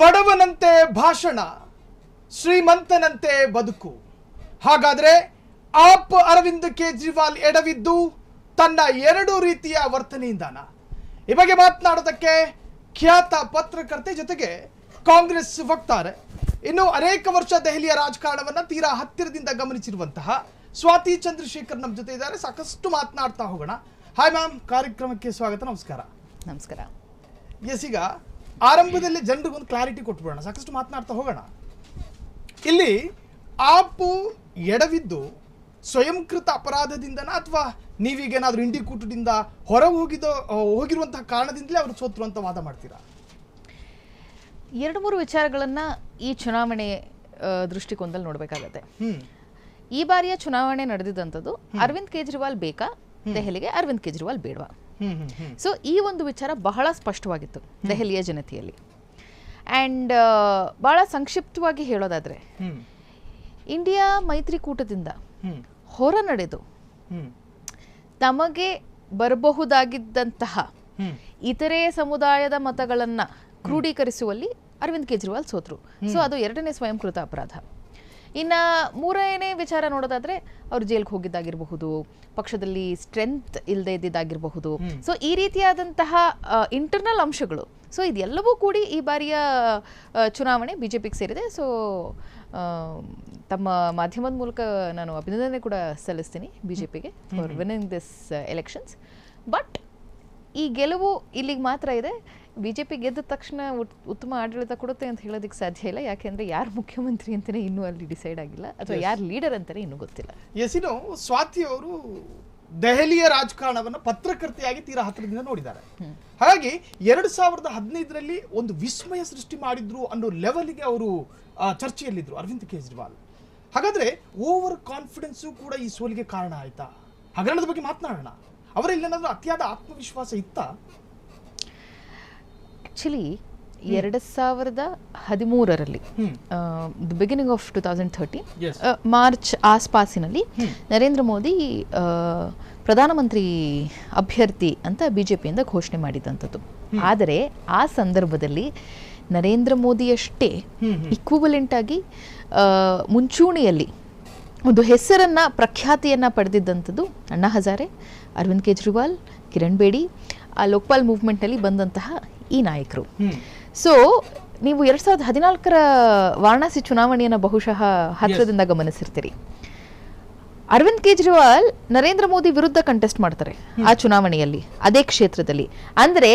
ಬಡವನಂತೆ ಭಾಷಣ, ಶ್ರೀಮಂತನಂತೆ ಬದುಕು. ಹಾಗಾದ್ರೆ ಆಪ್ ಅರವಿಂದ್ ಕೇಜ್ರಿವಾಲ್ ಎಡವಿದ್ದು ತನ್ನ ಎರಡು ರೀತಿಯ ವರ್ತನೆಯಿಂದಾನ? ಈ ಬಗ್ಗೆ ಮಾತನಾಡೋದಕ್ಕೆ ಖ್ಯಾತ ಪತ್ರಕರ್ತೆ ಜೊತೆಗೆ ಕಾಂಗ್ರೆಸ್ ವಕ್ತಾರೆ, ಇನ್ನು ಅನೇಕ ವರ್ಷ ದೆಹಲಿಯ ರಾಜಕಾರಣವನ್ನ ತೀರಾ ಹತ್ತಿರದಿಂದ ಗಮನಿಸಿರುವಂತಹ ಸ್ವಾತಿ ಚಂದ್ರಶೇಖರ್ ನಮ್ಮ ಜೊತೆ ಇದ್ದಾರೆ. ಸಾಕಷ್ಟು ಮಾತನಾಡ್ತಾ ಹೋಗೋಣ. ಹಾಯ್ ಮ್ಯಾಮ್, ಕಾರ್ಯಕ್ರಮಕ್ಕೆ ಸ್ವಾಗತ. ನಮಸ್ಕಾರ. ನಮಸ್ಕಾರ. ಎಸ್, ಈಗ ಆರಂಭದಲ್ಲಿ ಜನರಿಗೊಂದು ಕ್ಲಾರಿಟಿ ಕೊಟ್ಬಿಡೋಣ, ಸಾಕಷ್ಟು ಮಾತನಾಡ್ತಾ ಹೋಗೋಣ. ಇಲ್ಲಿ ಆಪು ಎಡವಿದ್ದು ಸ್ವಯಂಕೃತ ಅಪರಾಧದಿಂದನ ಅಥವಾ ನೀವೀಗೇನಾದ್ರೂ ಇಂಡಿಕೂಟದಿಂದ ಹೊರ ಹೋಗಿರುವಂತಹ ಕಾರಣದಿಂದಲೇ ಅವರು ಸೋತ್ರು ಅಂತ ವಾದ ಮಾಡ್ತೀರಾ? ಎರಡು ಮೂರು ವಿಚಾರಗಳನ್ನ ಈ ಚುನಾವಣೆ ದೃಷ್ಟಿಕೋನದಲ್ಲಿ ನೋಡ್ಬೇಕಾಗತ್ತೆ. ಈ ಬಾರಿಯ ಚುನಾವಣೆ ನಡೆದಿದ್ದಂಥದ್ದು ಅರವಿಂದ್ ಕೇಜ್ರಿವಾಲ್ ಬೇಕಾ ದೆಹಲಿಗೆ, ಅರವಿಂದ್ ಕೇಜ್ರಿವಾಲ್ ಬೇಡವಾ? ಸೊ ಈ ಒಂದು ವಿಚಾರ ಬಹಳ ಸ್ಪಷ್ಟವಾಗಿತ್ತು ದೆಹಲಿಯ ಜನತೆಯಲ್ಲಿ. ಆ್ಯಂಡ್ ಬಹಳ ಸಂಕ್ಷಿಪ್ತವಾಗಿ ಹೇಳೋದಾದ್ರೆ, ಇಂಡಿಯಾ ಮೈತ್ರಿಕೂಟದಿಂದ ಹೊರ ನಡೆದು ತಮಗೆ ಬರಬಹುದಾಗಿದ್ದಂತಹ ಇತರೆ ಸಮುದಾಯದ ಮತಗಳನ್ನ ಕ್ರೋಢೀಕರಿಸುವಲ್ಲಿ ಅರವಿಂದ್ ಕೇಜ್ರಿವಾಲ್ ಸೋತ್ರು. ಸೊ ಅದು ಎರಡನೇ ಸ್ವಯಂಕೃತ ಅಪರಾಧ. ಇನ್ನು ಮೂರನೇ ವಿಚಾರ ನೋಡೋದಾದ್ರೆ, ಅವ್ರು ಜೈಲ್ಗೆ ಹೋಗಿದ್ದಾಗಿರಬಹುದು, ಪಕ್ಷದಲ್ಲಿ ಸ್ಟ್ರೆಂತ್ ಇಲ್ಲದೆ ಇದ್ದಿದ್ದಾಗಿರಬಹುದು. ಸೊ ಈ ರೀತಿಯಾದಂತಹ ಇಂಟರ್ನಲ್ ಅಂಶಗಳು, ಸೊ ಇದೆಲ್ಲವೂ ಕೂಡಿ ಈ ಬಾರಿಯ ಚುನಾವಣೆ ಬಿಜೆಪಿಗೆ ಸೇರಿದೆ. ಸೊ ತಮ್ಮ ಮಾಧ್ಯಮದ ಮೂಲಕ ನಾನು ಅಭಿನಂದನೆ ಕೂಡ ಸಲ್ಲಿಸ್ತೀನಿ ಬಿಜೆಪಿಗೆ for winning this elections. But ಈ ಗೆಲುವು ಇಲ್ಲಿಗೆ ಮಾತ್ರ ಇದೆ. ಬಿಜೆಪಿ ಗೆದ್ದ ತಕ್ಷಣ ಉತ್ತಮ ಆಡಳಿತ ಕೊಡುತ್ತೆ ಅಂತ ಹೇಳೋದಕ್ಕೆ ಸಾಧ್ಯ ಇಲ್ಲ. ಯಾಕೆಂದ್ರೆ ಯಾರು ಮುಖ್ಯಮಂತ್ರಿ ಅಂತಾನೆ ಇನ್ನೂ ಅಲ್ಲಿ ಡಿಸೈಡ್ ಆಗಿಲ್ಲ, ಅಥವಾ ಯಾರು ಲೀಡರ್ ಅಂತಾನೆ ಇನ್ನೂ ಗೊತ್ತಿಲ್ಲ. ಎಸಿನೋ ಸ್ವಾತಿ ಅವರು ದೆಹಲಿಯ ರಾಜಕಾರಣವನ್ನು ಪತ್ರಕರ್ತೆಯಾಗಿ ತೀರಾ ಹತ್ತಿರದಿಂದ ನೋಡಿದ್ದಾರೆ. ಹಾಗಾಗಿ 2015ರಲ್ಲಿ ಒಂದು ವಿಸ್ಮಯ ಸೃಷ್ಟಿ ಮಾಡಿದ್ರು ಅನ್ನೋ ಲೆವೆಲ್ಗೆ ಅವರು ಚರ್ಚೆಯಲ್ಲಿದ್ರು ಅರವಿಂದ್ ಕೇಜ್ರಿವಾಲ್. ಹಾಗಾದ್ರೆ ಓವರ್ ಕಾನ್ಫಿಡೆನ್ಸು ಕೂಡ ಈ ಸೋಲಿಗೆ ಕಾರಣ ಆಯ್ತಾ? ಹಗರಣದ ಬಗ್ಗೆ ಮಾತನಾಡೋಣ. ಅವರಲ್ಲಿ ಏನಾದರೂ ಅತಿಯಾದ ಆತ್ಮವಿಶ್ವಾಸ ಇತ್ತಾ? ಆಕ್ಚುಲಿ 2013ರಲ್ಲಿ ದ ಬಿಗಿನಿಂಗ್ ಆಫ್ 2013 ಮಾರ್ಚ್ ಆಸ್ಪಾಸಿನಲ್ಲಿ ನರೇಂದ್ರ ಮೋದಿ ಪ್ರಧಾನಮಂತ್ರಿ ಅಭ್ಯರ್ಥಿ ಅಂತ ಬಿಜೆಪಿಯಿಂದ ಘೋಷಣೆ ಮಾಡಿದಂಥದ್ದು. ಆದರೆ ಆ ಸಂದರ್ಭದಲ್ಲಿ ನರೇಂದ್ರ ಮೋದಿಯಷ್ಟೇ ಇಕ್ವಿವಲೆಂಟ್ ಆಗಿ ಮುಂಚೂಣಿಯಲ್ಲಿ ಒಂದು ಹೆಸರನ್ನ ಪ್ರಖ್ಯಾತಿಯನ್ನ ಪಡೆದಿದ್ದಂಥದ್ದು ಅಣ್ಣಾ ಹಜಾರೆ, ಅರವಿಂದ್ ಕೇಜ್ರಿವಾಲ್, ಕಿರಣ್ ಬೇಡಿ, ಆ ಲೋಕ್ಪಾಲ್ ಮೂವ್ಮೆಂಟ್ನಲ್ಲಿ ಬಂದಂತಹ ಈ ನಾಯಕರು. ಸೊ ನೀವು 2014ರ ವಾರಣಾಸಿ ಚುನಾವಣೆಯನ್ನು ಬಹುಶಃ ಹತ್ತಿರದಿಂದ ಗಮನಿಸಿರ್ತೀರಿ. ಅರವಿಂದ್ ಕೇಜ್ರಿವಾಲ್ ನರೇಂದ್ರ ಮೋದಿ ವಿರುದ್ಧ ಕಂಟೆಸ್ಟ್ ಮಾಡ್ತಾರೆ ಆ ಚುನಾವಣೆಯಲ್ಲಿ, ಅದೇ ಕ್ಷೇತ್ರದಲ್ಲಿ. ಅಂದ್ರೆ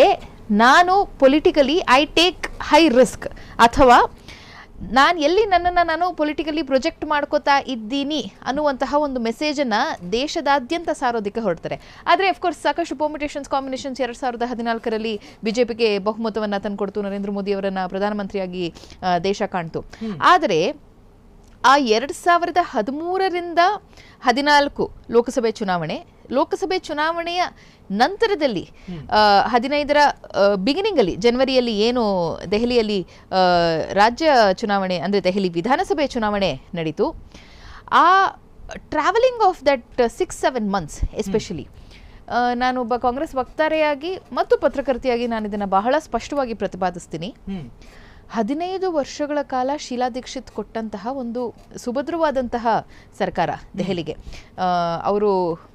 ನಾನು politically I take high risk, ಅಥವಾ ನಾನು ನನ್ನನ್ನು ನಾನು ಪೊಲಿಟಿಕಲಿ ಪ್ರೊಜೆಕ್ಟ್ ಮಾಡ್ಕೋತಾ ಇದ್ದೀನಿ ಅನ್ನುವಂತಹ ಒಂದು ಮೆಸೇಜನ್ನು ದೇಶದಾದ್ಯಂತ ಸಾರೋದಕ್ಕೆ ಹೊರಡ್ತಾರೆ. ಆದರೆ ಅಫ್ಕೋರ್ಸ್ ಸಾಕಷ್ಟು ಪರ್ಮಿಟೇಷನ್ಸ್, ಕಾಂಬಿನೇಷನ್ಸ್ 2014ರಲ್ಲಿ ಬಿಜೆಪಿಗೆ ಬಹುಮತವನ್ನು ತಂದುಕೊಡ್ತು, ನರೇಂದ್ರ ಮೋದಿ ಅವರನ್ನು ಪ್ರಧಾನಮಂತ್ರಿಯಾಗಿ ದೇಶ ಕಾಣ್ತು. ಆದರೆ ಆ 2013ರಿಂದ 14 ಲೋಕಸಭೆ ಚುನಾವಣೆಯ ನಂತರದಲ್ಲಿ 15ರ ಬಿಗಿನಿಂಗಲ್ಲಿ, ಜನವರಿಯಲ್ಲಿ ಏನು ದೆಹಲಿಯಲ್ಲಿ ರಾಜ್ಯ ಚುನಾವಣೆ ಅಂದರೆ ದೆಹಲಿ ವಿಧಾನಸಭೆ ಚುನಾವಣೆ ನಡೀತು, ಆ travelling of that 6-7 months especially, ನಾನೊಬ್ಬ ಕಾಂಗ್ರೆಸ್ ವಕ್ತಾರೆಯಾಗಿ ಮತ್ತು ಪತ್ರಕರ್ತೆಯಾಗಿ ನಾನು ಇದನ್ನು ಬಹಳ ಸ್ಪಷ್ಟವಾಗಿ ಪ್ರತಿಪಾದಿಸ್ತೀನಿ. 15 ವರ್ಷಗಳ ಕಾಲ ಶೀಲಾ ದೀಕ್ಷಿತ್ ಕೊಟ್ಟಂತಹ ಒಂದು ಸುಭದ್ರವಾದಂತಹ ಸರ್ಕಾರ ದೆಹಲಿಗೆ. ಅವರು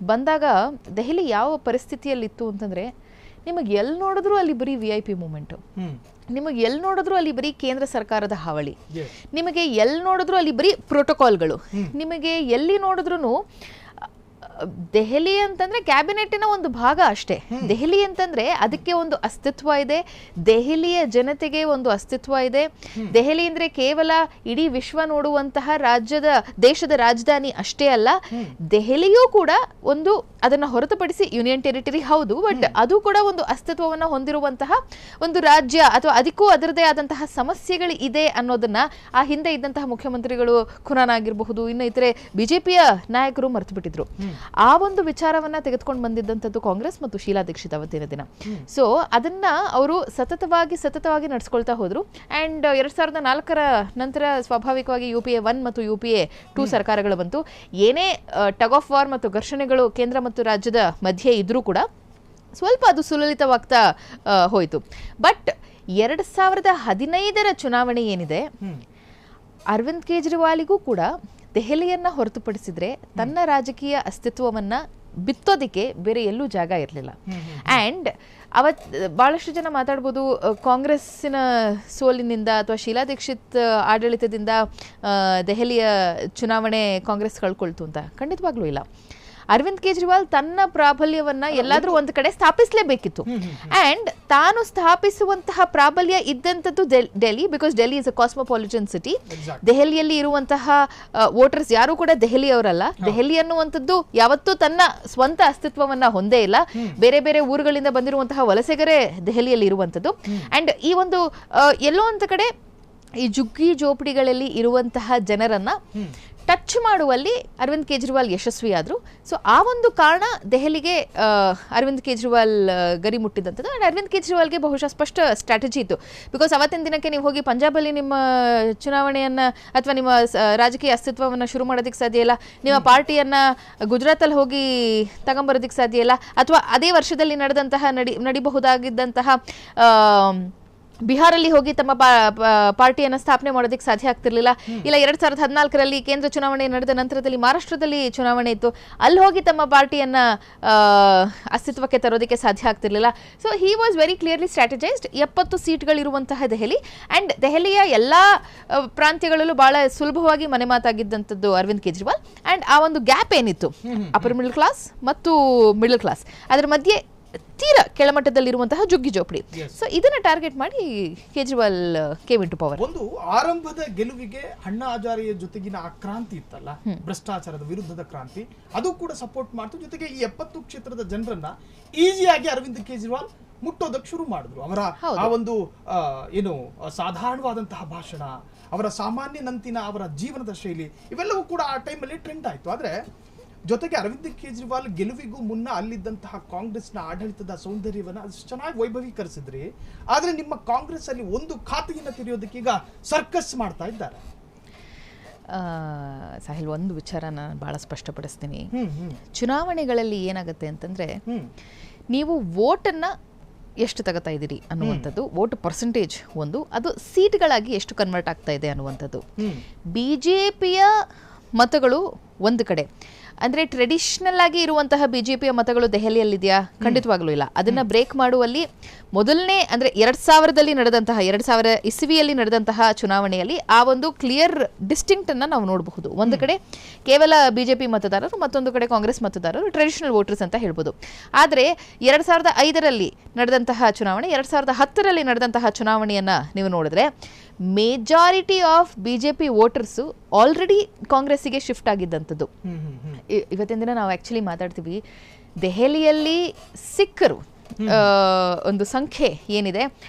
ಬಂದಾಗ ದೆಹಲಿ ಯಾವ ಪರಿಸ್ಥಿತಿಯಲ್ಲಿತ್ತು ಅಂತಂದರೆ, ನಿಮಗೆ ಎಲ್ಲಿ ನೋಡಿದ್ರು ಅಲ್ಲಿ ಬರೀ VIP ಮೂಮೆಂಟು, ನಿಮಗೆ ಎಲ್ಲಿ ನೋಡಿದ್ರು ಅಲ್ಲಿ ಬರೀ ಕೇಂದ್ರ ಸರ್ಕಾರದ ಹಾವಳಿ, ನಿಮಗೆ ಎಲ್ಲಿ ನೋಡಿದ್ರು ಅಲ್ಲಿ ಬರೀ ಪ್ರೋಟೋಕಾಲ್ಗಳು, ನಿಮಗೆ ಎಲ್ಲಿ ನೋಡಿದ್ರು ದೆಹಲಿ ಅಂತಂದ್ರೆ ಕ್ಯಾಬಿನೆಟ್ಟಿನ ಒಂದು ಭಾಗ ಅಷ್ಟೇ. ದೆಹಲಿ ಅಂತಂದ್ರೆ ಅದಕ್ಕೆ ಒಂದು ಅಸ್ತಿತ್ವ ಇದೆ, ದೆಹಲಿಯ ಜನತೆಗೆ ಒಂದು ಅಸ್ತಿತ್ವ ಇದೆ. ದೆಹಲಿ ಅಂದ್ರೆ ಕೇವಲ ಇಡೀ ವಿಶ್ವ ನೋಡುವಂತಹ ದೇಶದ ರಾಜಧಾನಿ ಅಷ್ಟೇ ಅಲ್ಲ, ದೆಹಲಿಯೂ ಕೂಡ ಒಂದು, ಅದನ್ನ ಹೊರತುಪಡಿಸಿ ಯೂನಿಯನ್ ಟೆರಿಟರಿ ಹೌದು, ಬಟ್ ಅದು ಕೂಡ ಒಂದು ಅಸ್ತಿತ್ವವನ್ನು ಹೊಂದಿರುವಂತಹ ಒಂದು ರಾಜ್ಯ, ಅಥವಾ ಅದಕ್ಕೂ ಅದರದೇ ಆದಂತಹ ಸಮಸ್ಯೆಗಳು ಇದೆ ಅನ್ನೋದನ್ನ ಆ ಹಿಂದೆ ಇದ್ದಂತಹ ಮುಖ್ಯಮಂತ್ರಿಗಳು ಖುರಾನ್ ಆಗಿರಬಹುದು, ಇನ್ನು ಇತರೆ ಬಿಜೆಪಿಯ ನಾಯಕರು ಮರೆತು ಬಿಟ್ಟಿದ್ರು. ಆ ಒಂದು ವಿಚಾರವನ್ನ ತೆಗೆದುಕೊಂಡು ಬಂದಿದ್ದಂಥದ್ದು ಕಾಂಗ್ರೆಸ್ ಮತ್ತು ಶೀಲಾ ದೀಕ್ಷಿತ್ ಅವತ್ತಿನ ದಿನ. ಸೊ ಅದನ್ನ ಅವರು ಸತತವಾಗಿ ನಡೆಸ್ಕೊಳ್ತಾ ಹೋದ್ರು. ಅಂಡ್ 2004ರ ನಂತರ ಸ್ವಾಭಾವಿಕವಾಗಿ UPA 1 ಮತ್ತು UPA 2 ಸರ್ಕಾರಗಳು ಬಂತು. ಏನೇ ಟಗ್ ಆಫ್ ವಾರ್ ಮತ್ತು ಘರ್ಷಣೆಗಳು ಕೇಂದ್ರ ಮತ್ತು ರಾಜ್ಯದ ಮಧ್ಯೆ ಇದ್ರೂ ಕೂಡ ಸ್ವಲ್ಪ ಅದು ಸುಲಲಿತವಾಗ್ತಾ ಹೋಯಿತು. ಬಟ್ 2015 ಚುನಾವಣೆ ಏನಿದೆ, ಅರವಿಂದ್ ಕೇಜ್ರಿವಾಲಿಗೂ ಕೂಡ ದೆಹಲಿಯನ್ನ ಹೊರತುಪಡಿಸಿದ್ರೆ ತನ್ನ ರಾಜಕೀಯ ಅಸ್ತಿತ್ವವನ್ನ ಬಿತ್ತೋದಿಕ್ಕೆ ಬೇರೆ ಎಲ್ಲೂ ಜಾಗ ಇರಲಿಲ್ಲ. ಆ್ಯಂಡ್ ಬಹಳಷ್ಟು ಜನ ಮಾತಾಡ್ಬೋದು ಕಾಂಗ್ರೆಸ್ಸಿನ ಸೋಲಿನಿಂದ ಅಥವಾ ಶೀಲಾ ದೀಕ್ಷಿತ್ ಆಡಳಿತದಿಂದ ದೆಹಲಿಯ ಚುನಾವಣೆ ಕಾಂಗ್ರೆಸ್ ಕಳ್ಕೊಳ್ತು ಅಂತ. ಖಂಡಿತವಾಗ್ಲೂ ಇಲ್ಲ. ಅರವಿಂದ್ ಕೇಜ್ರಿವಾಲ್ ತನ್ನ ಪ್ರಾಬಲ್ಯವನ್ನ ಎಲ್ಲಾದ್ರೂ ಒಂದು ಕಡೆ ಸ್ಥಾಪಿಸಲೇಬೇಕಿತ್ತು. ಅಂಡ್ ತಾನು ಸ್ಥಾಪಿಸುವಂತಹ ಪ್ರಾಬಲ್ಯ ಇದ್ದಂಥದ್ದು Delhi, because Delhi is a cosmopolitan city. ದೆಹಲಿಯಲ್ಲಿ ಇರುವಂತಹ ವೋಟರ್ಸ್ ಯಾರು ಕೂಡ ದೆಹಲಿಯವರಲ್ಲ. ದೆಹಲಿ ಅನ್ನುವಂಥದ್ದು ಯಾವತ್ತೂ ತನ್ನ ಸ್ವಂತ ಅಸ್ತಿತ್ವವನ್ನ ಹೊಂದೇ ಇಲ್ಲ. ಬೇರೆ ಬೇರೆ ಊರುಗಳಿಂದ ಬಂದಿರುವಂತಹ ವಲಸೆಗರೇ ದೆಹಲಿಯಲ್ಲಿ ಇರುವಂಥದ್ದು. ಅಂಡ್ ಈ ಒಂದು ಎಲ್ಲೋ ಒಂದು ಕಡೆ ಈ ಜುಗ್ಗಿ ಜೋಪಡಿಗಳಲ್ಲಿ ಇರುವಂತಹ ಜನರನ್ನ ಟಚ್ ಮಾಡುವಲ್ಲಿ ಅರವಿಂದ್ ಕೇಜ್ರಿವಾಲ್ ಯಶಸ್ವಿಯಾದರು. ಸೊ ಆ ಒಂದು ಕಾರಣ ದೆಹಲಿಗೆ ಅರವಿಂದ್ ಕೇಜ್ರಿವಾಲ್ ಗರಿ ಮುಟ್ಟಿದಂಥದ್ದು. ಆ್ಯಂಡ್ ಅರವಿಂದ್ ಕೇಜ್ರಿವಾಲ್ಗೆ ಬಹುಶಃ ಸ್ಪಷ್ಟ ಸ್ಟ್ರಾಟಜಿ ಇತ್ತು. ಬಿಕಾಸ್ ಅವತ್ತಿನ ದಿನಕ್ಕೆ ನೀವು ಹೋಗಿ ಪಂಜಾಬಲ್ಲಿ ನಿಮ್ಮ ಚುನಾವಣೆಯನ್ನು ಅಥವಾ ನಿಮ್ಮ ರಾಜಕೀಯ ಅಸ್ತಿತ್ವವನ್ನು ಶುರು ಮಾಡೋದಕ್ಕೆ ಸಾಧ್ಯ ಇಲ್ಲ. ನಿಮ್ಮ ಪಾರ್ಟಿಯನ್ನು ಗುಜರಾತಲ್ಲಿ ಹೋಗಿ ತಗೊಂಬರೋದಕ್ಕೆ ಸಾಧ್ಯ ಇಲ್ಲ. ಅಥವಾ ಅದೇ ವರ್ಷದಲ್ಲಿ ನಡಿಬಹುದಾಗಿದ್ದಂತಹ ಬಿಹಾರಲ್ಲಿ ಹೋಗಿ ತಮ್ಮ ಪಾರ್ಟಿಯನ್ನು ಸ್ಥಾಪನೆ ಮಾಡೋದಕ್ಕೆ ಸಾಧ್ಯ ಆಗ್ತಿರ್ಲಿಲ್ಲ. ಇಲ್ಲ 2014ರಲ್ಲಿ ಕೇಂದ್ರ ಚುನಾವಣೆ ನಡೆದ ನಂತರದಲ್ಲಿ ಮಹಾರಾಷ್ಟ್ರದಲ್ಲಿ ಚುನಾವಣೆ ಇತ್ತು, ಅಲ್ಲಿ ಹೋಗಿ ತಮ್ಮ ಪಾರ್ಟಿಯನ್ನ ಅಸ್ತಿತ್ವಕ್ಕೆ ತರೋದಕ್ಕೆ ಸಾಧ್ಯ ಆಗ್ತಿರ್ಲಿಲ್ಲ. So he was very clearly strategized. 70 ಸೀಟ್ಗಳಿರುವಂತಹ ದೆಹಲಿ ಅಂಡ್ ದೆಹಲಿಯ ಎಲ್ಲ ಪ್ರಾಂತ್ಯಗಳಲ್ಲೂ ಬಹಳ ಸುಲಭವಾಗಿ ಮನೆ ಮಾತಾಗಿದ್ದಂಥದ್ದು ಅರವಿಂದ್ ಕೇಜ್ರಿವಾಲ್. ಅಂಡ್ ಆ ಒಂದು ಗ್ಯಾಪ್ ಏನಿತ್ತು ಅಪರ್ ಮಿಡಲ್ ಕ್ಲಾಸ್ ಮತ್ತು ಮಿಡಲ್ ಕ್ಲಾಸ್, ಅದರ ಮಧ್ಯೆ ತೀರಾ ಕೆಳಮಟ್ಟದಲ್ಲಿರುವಂತಹ ಜುಗ್ಗಿ ಜೋಪಡಿ. ಸೊ ಇದನ್ನ ಟಾರ್ಗೆಟ್ ಮಾಡಿ ಕೇಜ್ರಿವಾಲ್ ಕೇಮ್ ಇಂಟು ಪವರ್. ಒಂದು ಆರಂಭದ ಗೆಲುವಿಗೆ ಅಣ್ಣಾ ಹಜಾರೆಯ ಜೊತೆಗಿನ ಆ ಕ್ರಾಂತಿ ಇತ್ತಲ್ಲ, ಭ್ರಷ್ಟಾಚಾರದ ವಿರುದ್ಧದ ಕ್ರಾಂತಿ, ಅದು ಕೂಡ ಸಪೋರ್ಟ್ ಮಾಡ್ತು. ಜೊತೆಗೆ ಈ 70 ಕ್ಷೇತ್ರದ ಜನರನ್ನ ಈಸಿಯಾಗಿ ಅರವಿಂದ್ ಕೇಜ್ರಿವಾಲ್ ಮುಟ್ಟೋದಕ್ಕೆ ಶುರು ಮಾಡಿದ್ರು. ಅವರ ಆ ಒಂದು ಏನು ಸಾಧಾರಣವಾದಂತಹ ಭಾಷಣ, ಅವರ ಸಾಮಾನ್ಯ ನಂತಿನ ಅವರ ಜೀವನದ ಶೈಲಿ, ಇವೆಲ್ಲವೂ ಕೂಡ ಆ ಟೈಮಲ್ಲಿ ಟ್ರೆಂಡ್ ಆಯ್ತು. ಆದ್ರೆ ಜೊತೆಗೆ ಅರವಿಂದ್ ಕೇಜ್ರಿವಾಲ್ ಗೆಲುವಿಗೂ ಮುನ್ನ ಅಲ್ಲಿದ್ದಂತಹ ಕಾಂಗ್ರೆಸ್ನ ಆಡಳಿತದ ಸೌಂದರ್ಯವನ್ನು ಅಷ್ಟು ಚೆನ್ನಾಗಿ ವೈಭವೀಕರಿಸಿದ್ರಿ. ಆದ್ರೆ ನಿಮ್ಮ ಕಾಂಗ್ರೆಸ್ ಅಲ್ಲಿ ಒಂದು ಖಾತೆಯನ್ನು ತೆರೆಯೋದಕ್ಕೆ ಈಗ ಸರ್ಕಸ್ ಮಾಡ್ತಾ ಇದ್ದಾರೆ. ಸಾಹಿಲ್, ಒಂದು ವಿಚಾರ ನಾನು ಬಹಳ ಸ್ಪಷ್ಟಪಡಿಸ್ತೀನಿ. ಚುನಾವಣೆಗಳಲ್ಲಿ ಏನಾಗುತ್ತೆ ಅಂತಂದ್ರೆ, ನೀವು ವೋಟನ್ನ ಎಷ್ಟು ತಗೋತಾ ಇದ್ದೀರಿ ಅನ್ನುವಂಥದ್ದು, ವೋಟ್ ಪರ್ಸೆಂಟೇಜ್ ಒಂದು, ಅದು ಸೀಟ್ಗಳಾಗಿ ಎಷ್ಟು ಕನ್ವರ್ಟ್ ಆಗ್ತಾ ಇದೆ ಅನ್ನುವಂಥದ್ದು. ಬಿಜೆಪಿಯ ಮತಗಳು ಒಂದು ಕಡೆ, ಅಂದರೆ ಟ್ರೆಡಿಷನಲ್ ಆಗಿ ಇರುವಂತಹ ಬಿಜೆಪಿಯ ಮತಗಳು ದೆಹಲಿಯಲ್ಲಿದೆಯಾ? ಖಂಡಿತವಾಗ್ಲೂ ಇಲ್ಲ. ಅದನ್ನ ಬ್ರೇಕ್ ಮಾಡುವಲ್ಲಿ ಮೊದಲನೇ ಅಂದರೆ 2000ರಲ್ಲಿ ನಡೆದಂತಹ 2000 ಇಸವಿಯಲ್ಲಿ ನಡೆದಂತಹ ಚುನಾವಣೆಯಲ್ಲಿ ಆ ಒಂದು ಕ್ಲಿಯರ್ ಡಿಸ್ಟಿಂಕ್ಟ್ ಅನ್ನ ನಾವು ನೋಡಬಹುದು. ಒಂದು ಕಡೆ ಕೇವಲ ಬಿಜೆಪಿ ಮತದಾರರು, ಮತ್ತೊಂದು ಕಡೆ ಕಾಂಗ್ರೆಸ್ ಮತದಾರರು, ಟ್ರೆಡಿಷನಲ್ ವೋಟರ್ಸ್ ಅಂತ ಹೇಳ್ಬೋದು. ಆದರೆ 2005ರಲ್ಲಿ ನಡೆದಂತಹ ಚುನಾವಣೆ, 2010ರಲ್ಲಿ ನಡೆದಂತಹ ಚುನಾವಣೆಯನ್ನ ನೀವು ನೋಡಿದ್ರೆ majority of BJP voters already ಕಾಂಗ್ರೆಸ್ಸಿಗೆ ಶಿಫ್ಟ್ ಆಗಿದ್ದಂಥದ್ದು. ಇವತ್ತಿನ ದಿನ ನಾವು ಆ್ಯಕ್ಚುಲಿ ಮಾತಾಡ್ತೀವಿ, ದೆಹಲಿಯಲ್ಲಿ ಸಿಖ್ಖರು ಒಂದು ಸಂಖ್ಯೆ ಏನಿದೆ,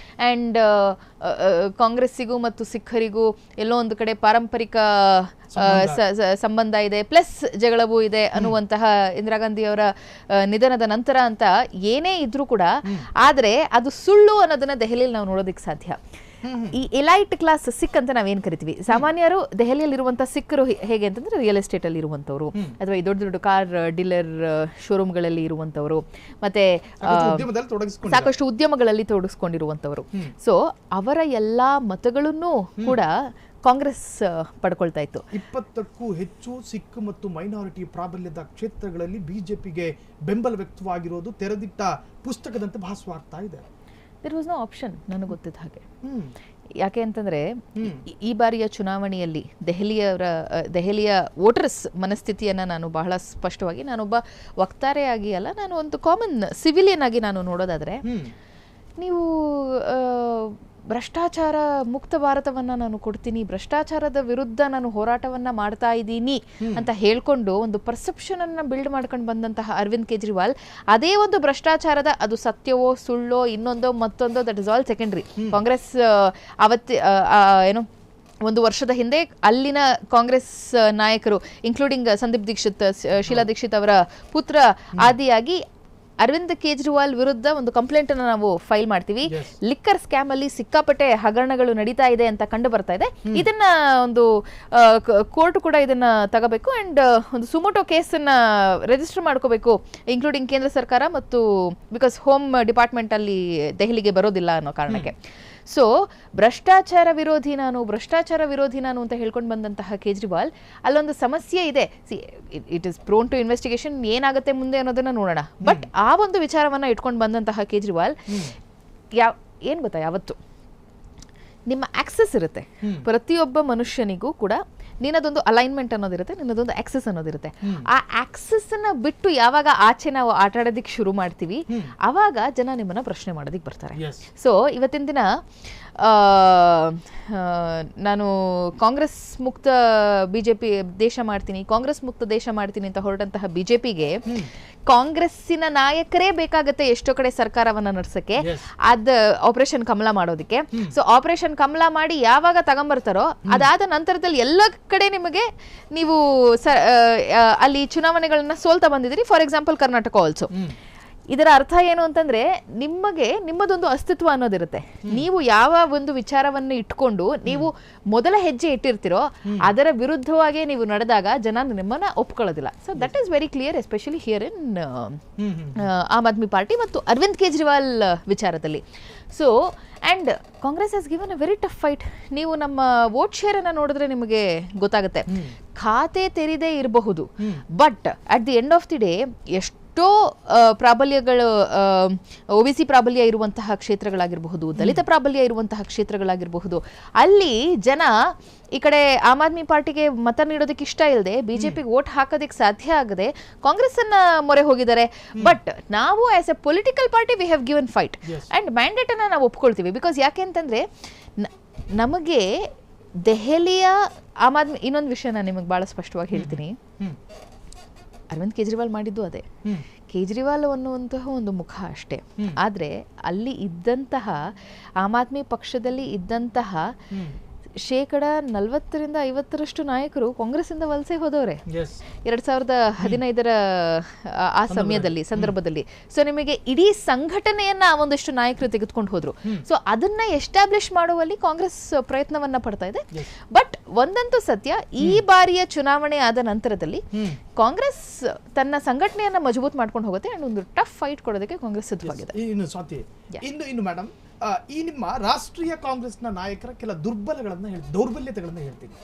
ಆ್ಯಂಡ್ ಕಾಂಗ್ರೆಸ್ಸಿಗೂ ಮತ್ತು ಸಿಖ್ಖರಿಗೂ ಎಲ್ಲೋ ಒಂದು ಕಡೆ ಪಾರಂಪರಿಕ ಸಂಬಂಧ ಇದೆ, ಪ್ಲಸ್ ಜಗಳವೂ ಇದೆ ಅನ್ನುವಂತಹ ಇಂದಿರಾ ಗಾಂಧಿಯವರ ನಿಧನದ ನಂತರ ಅಂತ ಏನೇ ಇದ್ರೂ ಕೂಡ, ಆದರೆ ಅದು ಸುಳ್ಳು ಅನ್ನೋದನ್ನ ದೆಹಲಿಯಲ್ಲಿ ನಾವು ನೋಡೋದಕ್ಕೆ ಸಾಧ್ಯ. ಈ ಎಲೈಟ್ ಕ್ಲಾಸ್ ಸಿಖ್ ಅಂತ ನಾವೇನ್ ಕರಿತೀವಿ, ಸಾಮಾನ್ಯರು ದೆಹಲಿಯಲ್ಲಿರುವಂತಹ ಸಿಖ್ರು ಹೇಗೆ ಅಂತಂದ್ರೆ ರಿಯಲ್ ಎಸ್ಟೇಟ್ ಅಲ್ಲಿ ಇರುವಂತವರು, ಅಥವಾ ಈ ದೊಡ್ಡ ದೊಡ್ಡ ಕಾರ್ ಡೀಲರ್ ಶೋರೂಮ್ಗಳಲ್ಲಿ ಇರುವಂತವರು, ಮತ್ತೆ ಸಾಕಷ್ಟು ಉದ್ಯಮಗಳಲ್ಲಿ ತೊಡಗಿಸ್ಕೊಂಡಿರುವಂತವರು. ಸೊ ಅವರ ಎಲ್ಲಾ ಮತಗಳನ್ನು ಕೂಡ ಕಾಂಗ್ರೆಸ್ ಪಡ್ಕೊಳ್ತಾ ಇತ್ತು. 20ಕ್ಕೂ ಹೆಚ್ಚು ಸಿಖ್ ಮತ್ತು ಮೈನಾರಿಟಿ ಪ್ರಾಬಲ್ಯದ ಕ್ಷೇತ್ರಗಳಲ್ಲಿ ಬಿಜೆಪಿಗೆ ಬೆಂಬಲ ವ್ಯಕ್ತವಾಗಿರೋದು ತೆರೆದಿಟ್ಟ ಪುಸ್ತಕದಂತೆ ಭಾಸವಾಗ್ತಾ ಇದೆ. ದೇರ್ ವಾಸ್ ನೋ ಆಪ್ಷನ್, ನನಗೆ ಗೊತ್ತಿದ್ದ ಹಾಗೆ. ಯಾಕೆ ಅಂತಂದ್ರೆ ಈ ಬಾರಿಯ ಚುನಾವಣೆಯಲ್ಲಿ ದೆಹಲಿಯ ವೋಟರ್ಸ್ ಮನಸ್ಥಿತಿಯನ್ನ ನಾನು ಬಹಳ ಸ್ಪಷ್ಟವಾಗಿ, ನಾನೊಬ್ಬ ವಕ್ತಾರೆಯಾಗಿ ಅಲ್ಲ, ನಾನು ಒಂದು ಕಾಮನ್ ಸಿವಿಲಿಯನ್ ಆಗಿ ನಾನು ನೋಡೋದಾದ್ರೆ, ನೀವು ಭ್ರಷ್ಟಾಚಾರ ಮುಕ್ತ ಭಾರತವನ್ನ ನಾನು ಕೊಡ್ತೀನಿ, ಭ್ರಷ್ಟಾಚಾರದ ವಿರುದ್ಧ ನಾನು ಹೋರಾಟವನ್ನ ಮಾಡ್ತಾ ಇದ್ದೀನಿ ಅಂತ ಹೇಳ್ಕೊಂಡು ಒಂದು ಪರ್ಸೆಪ್ಷನ್ ಅನ್ನ ಬಿಲ್ಡ್ ಮಾಡ್ಕೊಂಡು ಬಂದಂತಹ ಅರವಿಂದ್ ಕೇಜ್ರಿವಾಲ್ ಅದೇ ಒಂದು ಭ್ರಷ್ಟಾಚಾರದ, ಅದು ಸತ್ಯವೋ ಸುಳ್ಳೋ ಇನ್ನೊಂದೋ ಮತ್ತೊಂದೋ, that is all secondary. Congress ಏನು ಒಂದು ವರ್ಷದ ಹಿಂದೆ ಅಲ್ಲಿನ ಕಾಂಗ್ರೆಸ್ ನಾಯಕರು, ಇನ್ಕ್ಲೂಡಿಂಗ್ ಸಂದೀಪ್ ದೀಕ್ಷಿತ್, ಶೀಲಾ ದೀಕ್ಷಿತ್ ಅವರ ಪುತ್ರ ಆದಿಯಾಗಿ ಅರವಿಂದ್ ಕೇಜ್ರಿವಾಲ್ ವಿರುದ್ಧ ಒಂದು ಕಂಪ್ಲೇಂಟ್ ಅನ್ನು ನಾವು ಫೈಲ್ ಮಾಡ್ತೀವಿ. ಲಿಕ್ಕರ್ ಸ್ಕ್ಯಾಮ್ ಅಲ್ಲಿ ಸಿಕ್ಕಾಪಟ್ಟೆ ಹಗರಣಗಳು ನಡೀತಾ ಇದೆ ಅಂತ ಕಂಡು ಬರ್ತಾ ಇದೆ. ಇದನ್ನ ಒಂದು ಕೋರ್ಟ್ ಕೂಡ ಇದನ್ನ ತಗೋಬೇಕು ಅಂಡ್ ಒಂದು ಸುಮೋಟೋ ಕೇಸ್ ಅನ್ನ ರಿಜಿಸ್ಟರ್ ಮಾಡ್ಕೋಬೇಕು, ಇನ್ಕ್ಲೂಡಿಂಗ್ ಕೇಂದ್ರ ಸರ್ಕಾರ ಮತ್ತು ಬಿಕಾಸ್ ಹೋಮ್ ಡಿಪಾರ್ಟ್ಮೆಂಟ್ ಅಲ್ಲಿ ದೆಹಲಿಗೆ ಬರೋದಿಲ್ಲ ಅನ್ನೋ ಕಾರಣಕ್ಕೆ. ಸೊ ಭ್ರಷ್ಟಾಚಾರ ವಿರೋಧಿ ನಾನು ಅಂತ ಹೇಳ್ಕೊಂಡು ಬಂದಂತಹ ಕೇಜ್ರಿವಾಲ್ ಅಲ್ಲೊಂದು ಸಮಸ್ಯೆ ಇದೆ. It is prone to investigation, ಏನಾಗುತ್ತೆ ಮುಂದೆ ಅನ್ನೋದನ್ನ ನೋಡೋಣ. ಬಟ್ ಆ ಒಂದು ವಿಚಾರವನ್ನ ಇಟ್ಕೊಂಡು ಬಂದಂತಹ ಕೇಜ್ರಿವಾಲ್ ಏನ್ ಗೊತ್ತಾ, ಯಾವತ್ತು ನಿಮ್ಮ ಆಕ್ಸೆಸ್ ಇರುತ್ತೆ ಪ್ರತಿಯೊಬ್ಬ ಮನುಷ್ಯನಿಗೂ ಕೂಡ, ನಿನ್ನದೊಂದು ಅಲೈನ್ಮೆಂಟ್ ಅನ್ನೋದಿರುತ್ತೆ, ನಿನ್ನದೊಂದು ಆಕ್ಸೆಸ್ ಅನ್ನೋದಿರುತ್ತೆ. ಆ ಆಕ್ಸೆಸ್ ಅನ್ನ ಬಿಟ್ಟು ಯಾವಾಗ ಆಚೆ ನಾವು ಆಟ ಆಡೋದಿಕ್ ಶುರು ಮಾಡ್ತೀವಿ ಅವಾಗ ಜನ ನಿಮ್ಮನ್ನ ಪ್ರಶ್ನೆ ಮಾಡೋದಿಕ್ ಬರ್ತಾರೆ. ಸೊ ಇವತ್ತಿನ ದಿನ ನಾನು ಕಾಂಗ್ರೆಸ್ ಮುಕ್ತ ಬಿಜೆಪಿ ದೇಶ ಮಾಡ್ತೀನಿ, ಕಾಂಗ್ರೆಸ್ ಮುಕ್ತ ದೇಶ ಮಾಡ್ತೀನಿ ಅಂತ ಹೊರಟಂತಹ ಬಿಜೆಪಿಗೆ ಕಾಂಗ್ರೆಸ್ಸಿನ ನಾಯಕರೇ ಬೇಕಾಗತ್ತೆ ಎಷ್ಟೋ ಕಡೆ ಸರ್ಕಾರವನ್ನ ನಡೆಸಕ್ಕೆ, ಅದ್ ಆಪರೇಷನ್ ಕಮಲ ಮಾಡೋದಕ್ಕೆ. ಸೊ ಆಪರೇಷನ್ ಕಮಲ ಮಾಡಿ ಯಾವಾಗ ತಗೊಂಬರ್ತಾರೋ ಅದಾದ ನಂತರದಲ್ಲಿ ಎಲ್ಲ ಕಡೆ ನಿಮಗೆ ನೀವು ಅಲ್ಲಿ ಚುನಾವಣೆಗಳನ್ನ ಸೋಲ್ತಾ ಬಂದಿದ್ದೀರಿ. For example Karnataka also. ಇದರ ಅರ್ಥ ಏನು ಅಂತಂದ್ರೆ ನಿಮ್ಮದೊಂದು ಅಸ್ತಿತ್ವ ಅನ್ನೋದಿರುತ್ತೆ. ನೀವು ಯಾವ ಒಂದು ವಿಚಾರವನ್ನು ಇಟ್ಕೊಂಡು ನೀವು ಮೊದಲ ಹೆಜ್ಜೆ ಇಟ್ಟಿರ್ತಿರೋ ಅದರ ವಿರುದ್ಧವಾಗಿ ನೀವು ನಡೆದಾಗ ಜನ ನಿಮ್ಮನ್ನ ಒಪ್ಕೊಳ್ಳೋದಿಲ್ಲ. So that is very clear, especially here in Aam Aadmi Party ಮತ್ತು ಅರವಿಂದ್ ಕೇಜ್ರಿವಾಲ್ ವಿಚಾರದಲ್ಲಿ. So and Congress has given a very tough fight. ನೀವು ನಮ್ಮ ವೋಟ್ ಶೇರ್ ಅನ್ನ ನೋಡಿದ್ರೆ ನಿಮಗೆ ಗೊತ್ತಾಗುತ್ತೆ. ಖಾತೆ ತೆರೆದೇ ಇರಬಹುದು, but at the end of the day ಎಷ್ಟೋ ಪ್ರಾಬಲ್ಯಗಳು, OBC ಪ್ರಾಬಲ್ಯ ಇರುವಂತಹ ಕ್ಷೇತ್ರಗಳಾಗಿರಬಹುದು, ದಲಿತ ಪ್ರಾಬಲ್ಯ ಇರುವಂತಹ ಕ್ಷೇತ್ರಗಳಾಗಿರಬಹುದು, ಅಲ್ಲಿ ಜನ ಈ ಕಡೆ ಆಮ್ ಆದ್ಮಿ ಪಾರ್ಟಿಗೆ ಮತ ನೀಡೋದಕ್ಕೆ ಇಷ್ಟ ಇಲ್ಲದೆ ಬಿಜೆಪಿಗೆ ವೋಟ್ ಹಾಕೋದಕ್ಕೆ ಸಾಧ್ಯ ಆಗದೆ ಕಾಂಗ್ರೆಸ್ ಅನ್ನ ಮೊರೆ ಹೋಗಿದ್ದಾರೆ. ಬಟ್ ನಾವು as A political party we have given fight and mandate ಅನ್ನ ನಾವು ಒಪ್ಕೊಳ್ತೀವಿ. ಬಿಕಾಸ್ ಯಾಕೆ ಅಂತಂದ್ರೆ ನಮಗೆ ದೆಹಲಿಯ ಆಮ್ ಆದ್ಮಿ, ಇನ್ನೊಂದು ವಿಷಯ ನಾನು ನಿಮಗೆ ಬಹಳ ಸ್ಪಷ್ಟವಾಗಿ ಹೇಳ್ತೀನಿ, ಅರವಿಂದ್ ಕೇಜ್ರಿವಾಲ್ ಮಾಡಿದ್ದು ಅದೇ. ಕೇಜ್ರಿವಾಲ್ ಅನ್ನುವಂತಹ ಒಂದು ಮುಖ ಅಷ್ಟೇ. ಆದ್ರೆ ಅಲ್ಲಿ ಇದ್ದಂತಹ ಆಮ್ ಆದ್ಮಿ ಪಕ್ಷದಲ್ಲಿ ಇದ್ದಂತಹ 40% ನಾಯಕರು ಕಾಂಗ್ರೆಸ್ ಇಂದ ವಲಸೆ ಹೋದವ್ರೆ 2015 ಆ ಸಮಯದಲ್ಲಿ ಸಂದರ್ಭದಲ್ಲಿ. ಸೊ ನಿಮಗೆ ಇಡೀ ಸಂಘಟನೆಯನ್ನ ಒಂದಿಷ್ಟು ನಾಯಕರು ತೆಗೆದುಕೊಂಡು ಹೋದ್ರು. ಸೊ ಅದನ್ನ ಎಸ್ಟಾಬ್ಲಿಷ್ ಮಾಡುವಲ್ಲಿ ಕಾಂಗ್ರೆಸ್ ಪ್ರಯತ್ನವನ್ನ ಪಡ್ತಾ ಇದೆ. ಬಟ್ ಒಂದಂತೂ ಸತ್ಯ, ಈ ಬಾರಿಯ ಚುನಾವಣೆ ಆದ ನಂತರದಲ್ಲಿ ಕಾಂಗ್ರೆಸ್ ತನ್ನ ಸಂಘಟನೆಯನ್ನ ಮಜಬೂತ್ ಮಾಡ್ಕೊಂಡು ಹೋಗುತ್ತೆ ಅಂಡ್ ಒಂದು ಟಫ್ ಫೈಟ್ ಕೊಡೋದಕ್ಕೆ ಕಾಂಗ್ರೆಸ್ ಸಿದ್ಧವಾಗಿದೆ. ಇನ್ನು ಮೇಡಮ್, ಈ ನಿಮ್ಮ ರಾಷ್ಟ್ರೀಯ ಕಾಂಗ್ರೆಸ್ನ ನಾಯಕರ ಕೆಲ ದೌರ್ಬಲ್ಯತೆಗಳನ್ನ ಹೇಳ್ತೀನಿ.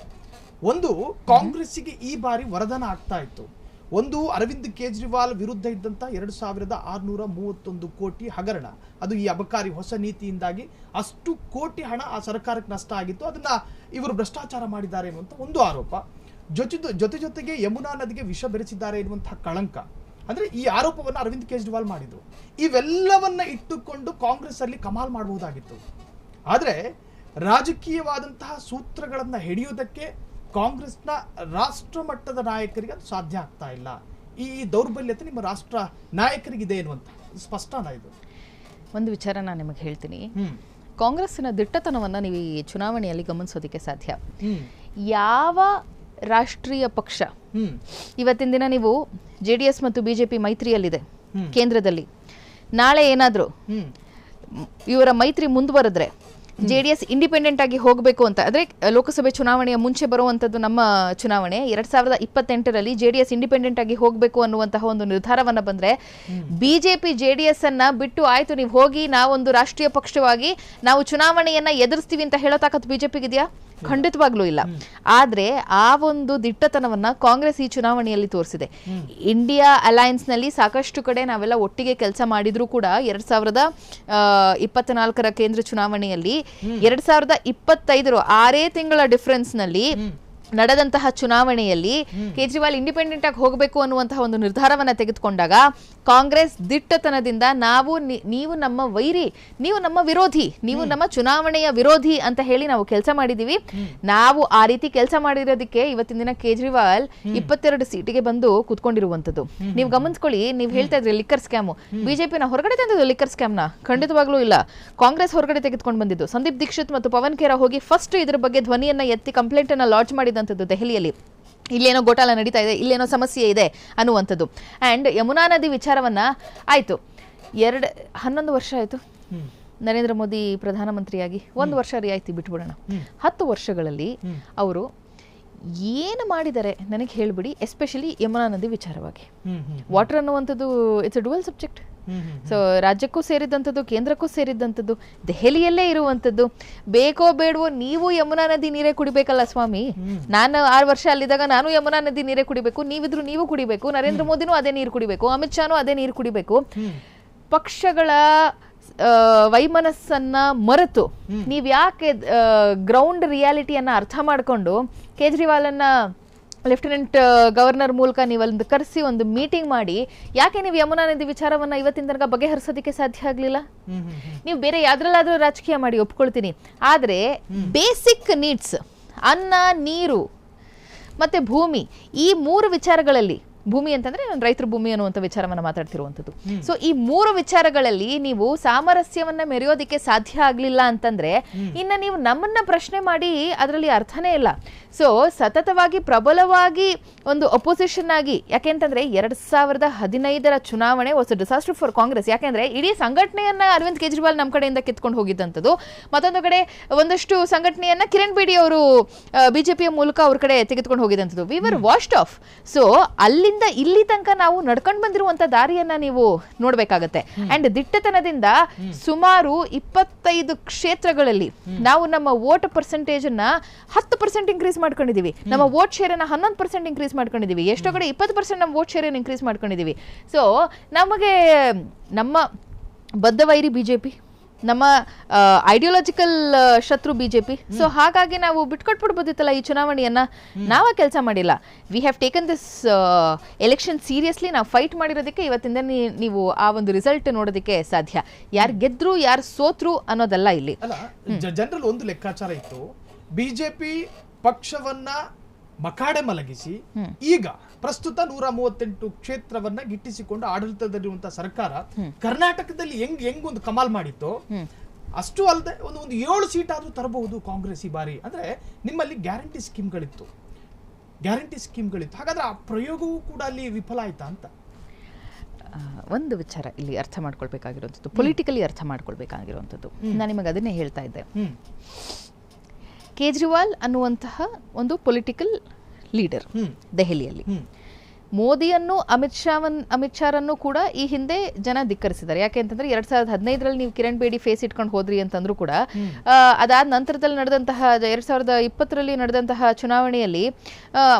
ಒಂದು, ಕಾಂಗ್ರೆಸ್ಸಿಗೆ ಈ ಬಾರಿ ವರದಾನ ಆಗ್ತಾ ಇತ್ತು. ಒಂದು, ಅರವಿಂದ್ ಕೇಜ್ರಿವಾಲ್ ವಿರುದ್ಧ ಇದ್ದಂತ 2631 ಕೋಟಿ ಹಗರಣ, ಅದು ಈ ಅಬಕಾರಿ ಹೊಸ ನೀತಿಯಿಂದಾಗಿ ಅಷ್ಟು ಕೋಟಿ ಹಣ ಆ ಸರ್ಕಾರಕ್ಕೆ ನಷ್ಟ ಆಗಿತ್ತು. ಅದನ್ನ ಇವರು ಭ್ರಷ್ಟಾಚಾರ ಮಾಡಿದ್ದಾರೆ ಎನ್ನುವಂತ ಒಂದು ಆರೋಪ. ಜೊತೆಗೆ ಯಮುನಾ ನದಿಗೆ ವಿಷ ಬೆರೆಸಿದ್ದಾರೆ ಎನ್ನುವಂತಹ ಕಳಂಕ, ಅಂದ್ರೆ ಈ ಆರೋಪವನ್ನು ಅರವಿಂದ್ ಕೇಜ್ರಿವಾಲ್ ಮಾಡಿದ್ರು. ಇವೆಲ್ಲವನ್ನ ಇಟ್ಟುಕೊಂಡು ಕಾಂಗ್ರೆಸ್ ಅಲ್ಲಿ ಕಮಾಲ್ ಮಾಡಬಹುದಾಗಿತ್ತು. ಆದ್ರೆ ರಾಜಕೀಯವಾದಂತಹ ಸೂತ್ರಗಳನ್ನ ಹಿಡಿಯೋದಕ್ಕೆ ಕಾಂಗ್ರೆಸ್ನ ರಾಷ್ಟ್ರ ಮಟ್ಟದ ನಾಯಕರಿಗೆ ಅದು ಸಾಧ್ಯ ಆಗ್ತಾ ಇಲ್ಲ. ಈ ದೌರ್ಬಲ್ಯತೆ ನಿಮ್ಮ ರಾಷ್ಟ್ರ ನಾಯಕರಿಗಿದೆ ಎನ್ನುವಂತ ಸ್ಪಷ್ಟನ ಇದು. ಒಂದು ವಿಚಾರ ನಾನು ನಿಮಗೆ ಹೇಳ್ತೀನಿ. ಕಾಂಗ್ರೆಸ್ಸಿನ ದಿಟ್ಟತನವನ್ನ ನೀವು ಈ ಚುನಾವಣೆಯಲ್ಲಿ ಗಮನಿಸೋದಕ್ಕೆ ಸಾಧ್ಯ. ಯಾವ ರಾಷ್ಟ್ರೀಯ ಪಕ್ಷ ಇವತ್ತಿನ ದಿನ ನೀವು JDS ಮತ್ತು ಬಿಜೆಪಿ ಮೈತ್ರಿಯಲ್ಲಿದೆ ಕೇಂದ್ರದಲ್ಲಿ, ನಾಳೆ ಏನಾದ್ರು ಇವರ ಮೈತ್ರಿ ಮುಂದುವರೆದ್ರೆ JDS ಇಂಡಿಪೆಂಡೆಂಟ್ ಆಗಿ ಹೋಗಬೇಕು ಅಂತ, ಅಂದ್ರೆ ಲೋಕಸಭೆ ಚುನಾವಣೆಯ ಮುಂಚೆ ಬರುವಂತದ್ದು ನಮ್ಮ ಚುನಾವಣೆ 2028ರಲ್ಲಿ JDS ಇಂಡಿಪೆಂಡೆಂಟ್ ಆಗಿ ಹೋಗಬೇಕು ಅನ್ನುವಂತಹ ಒಂದು ನಿರ್ಧಾರವನ್ನ ಬಂದ್ರೆ ಬಿಜೆಪಿ JDS ಅನ್ನ ಬಿಟ್ಟು ಆಯ್ತು ನೀವು ಹೋಗಿ, ನಾವೊಂದು ರಾಷ್ಟ್ರೀಯ ಪಕ್ಷವಾಗಿ ನಾವು ಚುನಾವಣೆಯನ್ನ ಎದುರಿಸ್ತೀವಿ ಅಂತ ಹೇಳೋ ತಾಕತ್ ಬಿಜೆಪಿಗಿದೆಯಾ? ಖಂಡಿತವಾಗ್ಲೂ ಇಲ್ಲ. ಆದ್ರೆ ಆ ಒಂದು ದಿಟ್ಟತನವನ್ನ ಕಾಂಗ್ರೆಸ್ ಈ ಚುನಾವಣೆಯಲ್ಲಿ ತೋರಿಸಿದೆ. ಇಂಡಿಯಾ ಅಲಯನ್ಸ್ ನಲ್ಲಿ ಸಾಕಷ್ಟು ಕಡೆ ನಾವೆಲ್ಲ ಒಟ್ಟಿಗೆ ಕೆಲಸ ಮಾಡಿದ್ರು ಕೂಡ 2024ರ ಕೇಂದ್ರ ಚುನಾವಣೆಯಲ್ಲಿ 2025 6 ತಿಂಗಳ ಡಿಫರೆನ್ಸ್ ನಲ್ಲಿ ನಡೆದಂತಹ ಚುನಾವಣೆಯಲ್ಲಿ ಕೇಜ್ರಿವಾಲ್ ಇಂಡಿಪೆಂಡೆಂಟ್ ಆಗಿ ಹೋಗಬೇಕು ಅನ್ನುವಂತಹ ಒಂದು ನಿರ್ಧಾರವನ್ನ ತೆಗೆದುಕೊಂಡಾಗ ಕಾಂಗ್ರೆಸ್ ದಿಟ್ಟತನದಿಂದ ನೀವು ನಮ್ಮ ವೈರಿ, ನೀವು ನಮ್ಮ ವಿರೋಧಿ, ನೀವು ನಮ್ಮ ಚುನಾವಣೆಯ ವಿರೋಧಿ ಅಂತ ಹೇಳಿ ನಾವು ಕೆಲಸ ಮಾಡಿದೀವಿ. ನಾವು ಆ ರೀತಿ ಕೆಲಸ ಮಾಡಿರೋದಕ್ಕೆ ಇವತ್ತಿನ ದಿನ ಕೇಜ್ರಿವಾಲ್ 22 ಸೀಟಿಗೆ ಬಂದು ಕೂತ್ಕೊಂಡಿರುವಂತದ್ದು. ನೀವು ಗಮನಿಸ್ಕೊಳ್ಳಿ, ನೀವು ಹೇಳ್ತಾ ಇದ್ರಿ ಲಿಕ್ಕರ್ ಸ್ಕ್ಯಾಮು, ಬಿಜೆಪಿನ ಹೊರಗಡೆ ತಂದಿದ್ದು ಲಿಕ್ಕರ್ ಸ್ಕ್ಯಾಮ್ನ? ಖಂಡಿತವಾಗ್ಲೂ ಇಲ್ಲ, ಕಾಂಗ್ರೆಸ್ ಹೊರಗಡೆ ತೆಗೆದುಕೊಂಡು ಬಂದಿದ್ದು. ಸಂದೀಪ್ ದೀಕ್ಷಿತ್ ಮತ್ತು ಪವನ್ ಖೇರಾ ಹೋಗಿ ಫಸ್ಟ್ ಇದ್ರ ಬಗ್ಗೆ ಧ್ವನಿಯನ್ನ ಎತ್ತಿ ಕಂಪ್ಲೇಂಟ್ ಅನ್ನ ಲಾಂಚ್ ಮಾಡಿದ ದೆಹಲಿಯಲ್ಲಿ. ಇಲ್ಲೇನೋ ಗೋಟಾಲ ನಡೀತಾ ಇದೆ, ಇಲ್ಲೇನೋ ಸಮಸ್ಯೆ ಇದೆ ಅನ್ನುವಂಥದ್ದು. ಅಂಡ್ ಯಮುನಾ ನದಿ ವಿಚಾರವನ್ನ ಆಯ್ತು 11 ವರ್ಷ ಆಯ್ತು ನರೇಂದ್ರ ಮೋದಿ ಪ್ರಧಾನಮಂತ್ರಿಯಾಗಿ, 1 ವರ್ಷ ರಿಯಾಯಿತಿ ಬಿಟ್ಬಿಡೋಣ. 10 ವರ್ಷಗಳಲ್ಲಿ ಅವರು ಏನು ಮಾಡಿದ್ದಾರೆ ನನಗೆ ಹೇಳ್ಬಿಡಿ, ಎಸ್ಪೆಷಲಿ ಯಮುನಾ ನದಿ ವಿಚಾರವಾಗಿ. ವಾಟರ್ ಅನ್ನುವಂಥದ್ದು it's a dual subject. So ರಾಜ್ಯಕ್ಕೂ ಸೇರಿದಂಥದ್ದು, ಕೇಂದ್ರಕ್ಕೂ ಸೇರಿದಂಥದ್ದು, ದೆಹಲಿಯಲ್ಲೇ ಇರುವಂಥದ್ದು. ಬೇಕೋ ಬೇಡವೋ ನೀವು ಯಮುನಾ ನದಿ ನೀರೇ ಕುಡಿಬೇಕಲ್ಲ ಸ್ವಾಮಿ. ನಾನು 6 ವರ್ಷ ಅಲ್ಲಿದ್ದಾಗ ನಾನು ಯಮುನಾ ನದಿ ನೀರೇ ಕುಡಿಬೇಕು, ನೀವಿದ್ರು ನೀವು ಕುಡಿಬೇಕು, ನರೇಂದ್ರ ಮೋದಿನೂ ಅದೇ ನೀರು ಕುಡಿಬೇಕು, ಅಮಿತ್ ಶಾನೂ ಅದೇ ನೀರು ಕುಡಿಬೇಕು. ಪಕ್ಷಗಳ ವೈಮನಸ್ಸನ್ನ ಮರೆತು ನೀವ್ ಯಾಕೆ ಗ್ರೌಂಡ್ ರಿಯಾಲಿಟಿಯನ್ನ ಅರ್ಥ ಮಾಡ್ಕೊಂಡು ಕೇಜ್ರಿವಾಲನ್ನ ಲೆಫ್ಟಿನೆಂಟ್ ಗವರ್ನರ್ ಮೂಲಕ ನೀವು ಅಲ್ಲಿ ಕರೆಸಿ ಒಂದು ಮೀಟಿಂಗ್ ಮಾಡಿ ಯಾಕೆ ನೀವು ಯಮುನಾ ನದಿ ವಿಚಾರವನ್ನ ಇವತ್ತಿನ ತನಕ ಬಗೆಹರಿಸೋದಕ್ಕೆ ಸಾಧ್ಯ ಆಗ್ಲಿಲ್ಲ? ನೀವು ಬೇರೆ ಯಾವ್ದ್ರಲ್ಲಾದ್ರೂ ರಾಜಕೀಯ ಮಾಡಿ ಒಪ್ಕೊಳ್ತೀನಿ, ಆದ್ರೆ ಬೇಸಿಕ್ ನೀಡ್ಸ್ ಅನ್ನ, ನೀರು ಮತ್ತೆ ಭೂಮಿ, ಈ 3 ವಿಚಾರಗಳಲ್ಲಿ, ಭೂಮಿ ಅಂತಂದ್ರೆ ರೈತರ ಭೂಮಿ ಅನ್ನುವಂಥ ವಿಚಾರವನ್ನ ಮಾತಾಡ್ತಿರುವಂಥದ್ದು. ಸೊ ಈ 3 ವಿಚಾರಗಳಲ್ಲಿ ನೀವು ಸಾಮರಸ್ಯವನ್ನ ಮೆರೆಯೋದಿಕ್ಕೆ ಸಾಧ್ಯ ಆಗ್ಲಿಲ್ಲ ಅಂತಂದ್ರೆ ಇನ್ನ ನೀವು ನಮ್ಮನ್ನ ಪ್ರಶ್ನೆ ಮಾಡಿ ಅದರಲ್ಲಿ ಅರ್ಥನೇ ಇಲ್ಲ. ಸೊ ಸತತವಾಗಿ ಪ್ರಬಲವಾಗಿ ಒಂದು ಅಪೋಸಿಷನ್ ಆಗಿ, ಯಾಕೆಂತಂದ್ರೆ 2015 ಚುನಾವಣೆ ವಾಸ್ ಡಿಸಾಸ್ಟರ್ ಫಾರ್ ಕಾಂಗ್ರೆಸ್. ಯಾಕೆಂದ್ರೆ ಇಡೀ ಸಂಘಟನೆಯನ್ನ ಅರವಿಂದ್ ಕೇಜ್ರಿವಾಲ್ ನಮ್ಮ ಕಡೆಯಿಂದ ಕಿತ್ಕೊಂಡು ಹೋಗಿದ್ದಂಥದ್ದು, ಮತ್ತೊಂದು ಕಡೆ ಒಂದಷ್ಟು ಸಂಘಟನೆಯನ್ನ ಕಿರಣ್ ಬೇಡಿ ಅವರು ಬಿಜೆಪಿಯ ಮೂಲಕ ಅವ್ರ ಕಡೆ ತೆಗೆದುಕೊಂಡು ಹೋಗಿದ್ದಂಥದ್ದು. We were washed off. So ಅಲ್ಲಿ ಇಲ್ಲಿ ತನಕ ನಾವು ನಡ್ಕೊಂಡು ಬಂದಿರುವಂತ ದಾರಿಯನ್ನ ನೀವು ನೋಡ್ಬೇಕಾಗತ್ತೆ. ಅಂಡ್ ದಿಟ್ಟತನದಿಂದ ಸುಮಾರು 25 ಕ್ಷೇತ್ರಗಳಲ್ಲಿ ನಾವು ನಮ್ಮ ವೋಟ್ ಪರ್ಸೆಂಟೇಜ್ ಅನ್ನ 10% ಇನ್ಕ್ರೀಸ್ ಮಾಡ್ಕೊಂಡಿದೀವಿ, ನಮ್ಮ ವೋಟ್ ಶೇರ್ ಅನ್ನ 11% ಇನ್ಕ್ರೀಸ್ ಮಾಡ್ಕೊಂಡಿದೀವಿ, ಎಷ್ಟೋ ಕಡೆ 20% ನಮ್ಮ ವೋಟ್ ಶೇರ್ ಅನ್ನು ಇನ್ಕ್ರೀಸ್ ಮಾಡ್ಕೊಂಡಿದೀವಿ. ಸೊ ನಮಗೆ ನಮ್ಮ ಬದ್ಧ ವೈರಿ ಬಿಜೆಪಿ, ನಮ್ಮ ಐಡಿಯಾಲಜಿಕಲ್ ಶತ್ರು ಬಿಜೆಪಿ. ಸೊ ಹಾಗಾಗಿ ನಾವು ಬಿಟ್ಕೊಟ್ಬಿಡ್ಬೋದಿತ್ತಲ್ಲ ಈ ಚುನಾವಣೆಯನ್ನ. ನಾವ ಕೆಲಸ ಮಾಡಿಲ್ಲ. We have taken this election seriously. ನಾವು ಫೈಟ್ ಮಾಡಿರೋದಕ್ಕೆ ಇವತ್ತಿಂದ ನೀವು ಆ ಒಂದು ರಿಸಲ್ಟ್ ನೋಡೋದಕ್ಕೆ ಸಾಧ್ಯ. ಯಾರು ಗೆದ್ರು ಯಾರು ಸೋತ್ರು ಅನ್ನೋದಲ್ಲ ಇಲ್ಲಿ. ಜನರಲ್ ಒಂದು ಲೆಕ್ಕಾಚಾರ ಇತ್ತು, ಬಿಜೆಪಿ ಪಕ್ಷವನ್ನ ಮಕಾಡೆ ಮಲಗಿಸಿ ಈಗ ಪ್ರಸ್ತುತ 138 ಕ್ಷೇತ್ರವನ್ನ ಗಿಟ್ಟಿಸಿಕೊಂಡು ಆಡಳಿತದಲ್ಲಿರುವಂತಹ ಸರ್ಕಾರ ಕರ್ನಾಟಕದಲ್ಲಿ ಹೆಂಗ್ ಒಂದು ಕಮಾಲ್ ಮಾಡಿತ್ತು, ಅಷ್ಟು ಅಲ್ಲದೆ ಒಂದು 7 ಸೀಟ್ ಆದ್ರೂ ತರಬಹುದು ಕಾಂಗ್ರೆಸ್ ಈ ಬಾರಿ. ಅಂದ್ರೆ ನಿಮ್ಮಲ್ಲಿ ಗ್ಯಾರಂಟಿ ಸ್ಕೀಮ್ಗಳಿತ್ತು. ಹಾಗಾದ್ರೆ ಆ ಪ್ರಯೋಗವೂ ಕೂಡ ಅಲ್ಲಿ ವಿಫಲ ಆಯ್ತಾ ಅಂತ ಒಂದು ವಿಚಾರ ಇಲ್ಲಿ ಅರ್ಥ ಮಾಡ್ಕೊಳ್ಬೇಕಾಗಿರುವಂಥದ್ದು, ಪೊಲಿಟಿಕಲಿ ಅರ್ಥ ಮಾಡ್ಕೊಳ್ಬೇಕಾಗಿರುವಂಥದ್ದು. ನಾನು ನಿಮಗೆ ಅದನ್ನೇ ಹೇಳ್ತಾ ಇದ್ದೆ. ಕೇಜ್ರಿವಾಲ್ ಅನ್ನುವಂತಹ ಒಂದು ಪೊಲಿಟಿಕಲ್ ಲೀಡರ್ ದೆಹಲಿಯಲ್ಲಿ. ಮೋದಿಯನ್ನು ಅಮಿತ್ ಶಾರನ್ನು ಕೂಡ ಈ ಹಿಂದೆ ಜನ ಧಿಕ್ಕರಿಸಿದ್ದಾರೆ. ಯಾಕೆ ಅಂತಂದ್ರೆ 2015 ನೀವು ಕಿರಣ್ ಬೇಡಿ ಫೇಸ್ ಇಟ್ಕೊಂಡು ಹೋದ್ರಿ ಅಂತಂದ್ರೂ ಕೂಡ ಅದಾದ ನಂತರದಲ್ಲಿ ನಡೆದಂತಹ 2020 ನಡೆದಂತಹ ಚುನಾವಣೆಯಲ್ಲಿ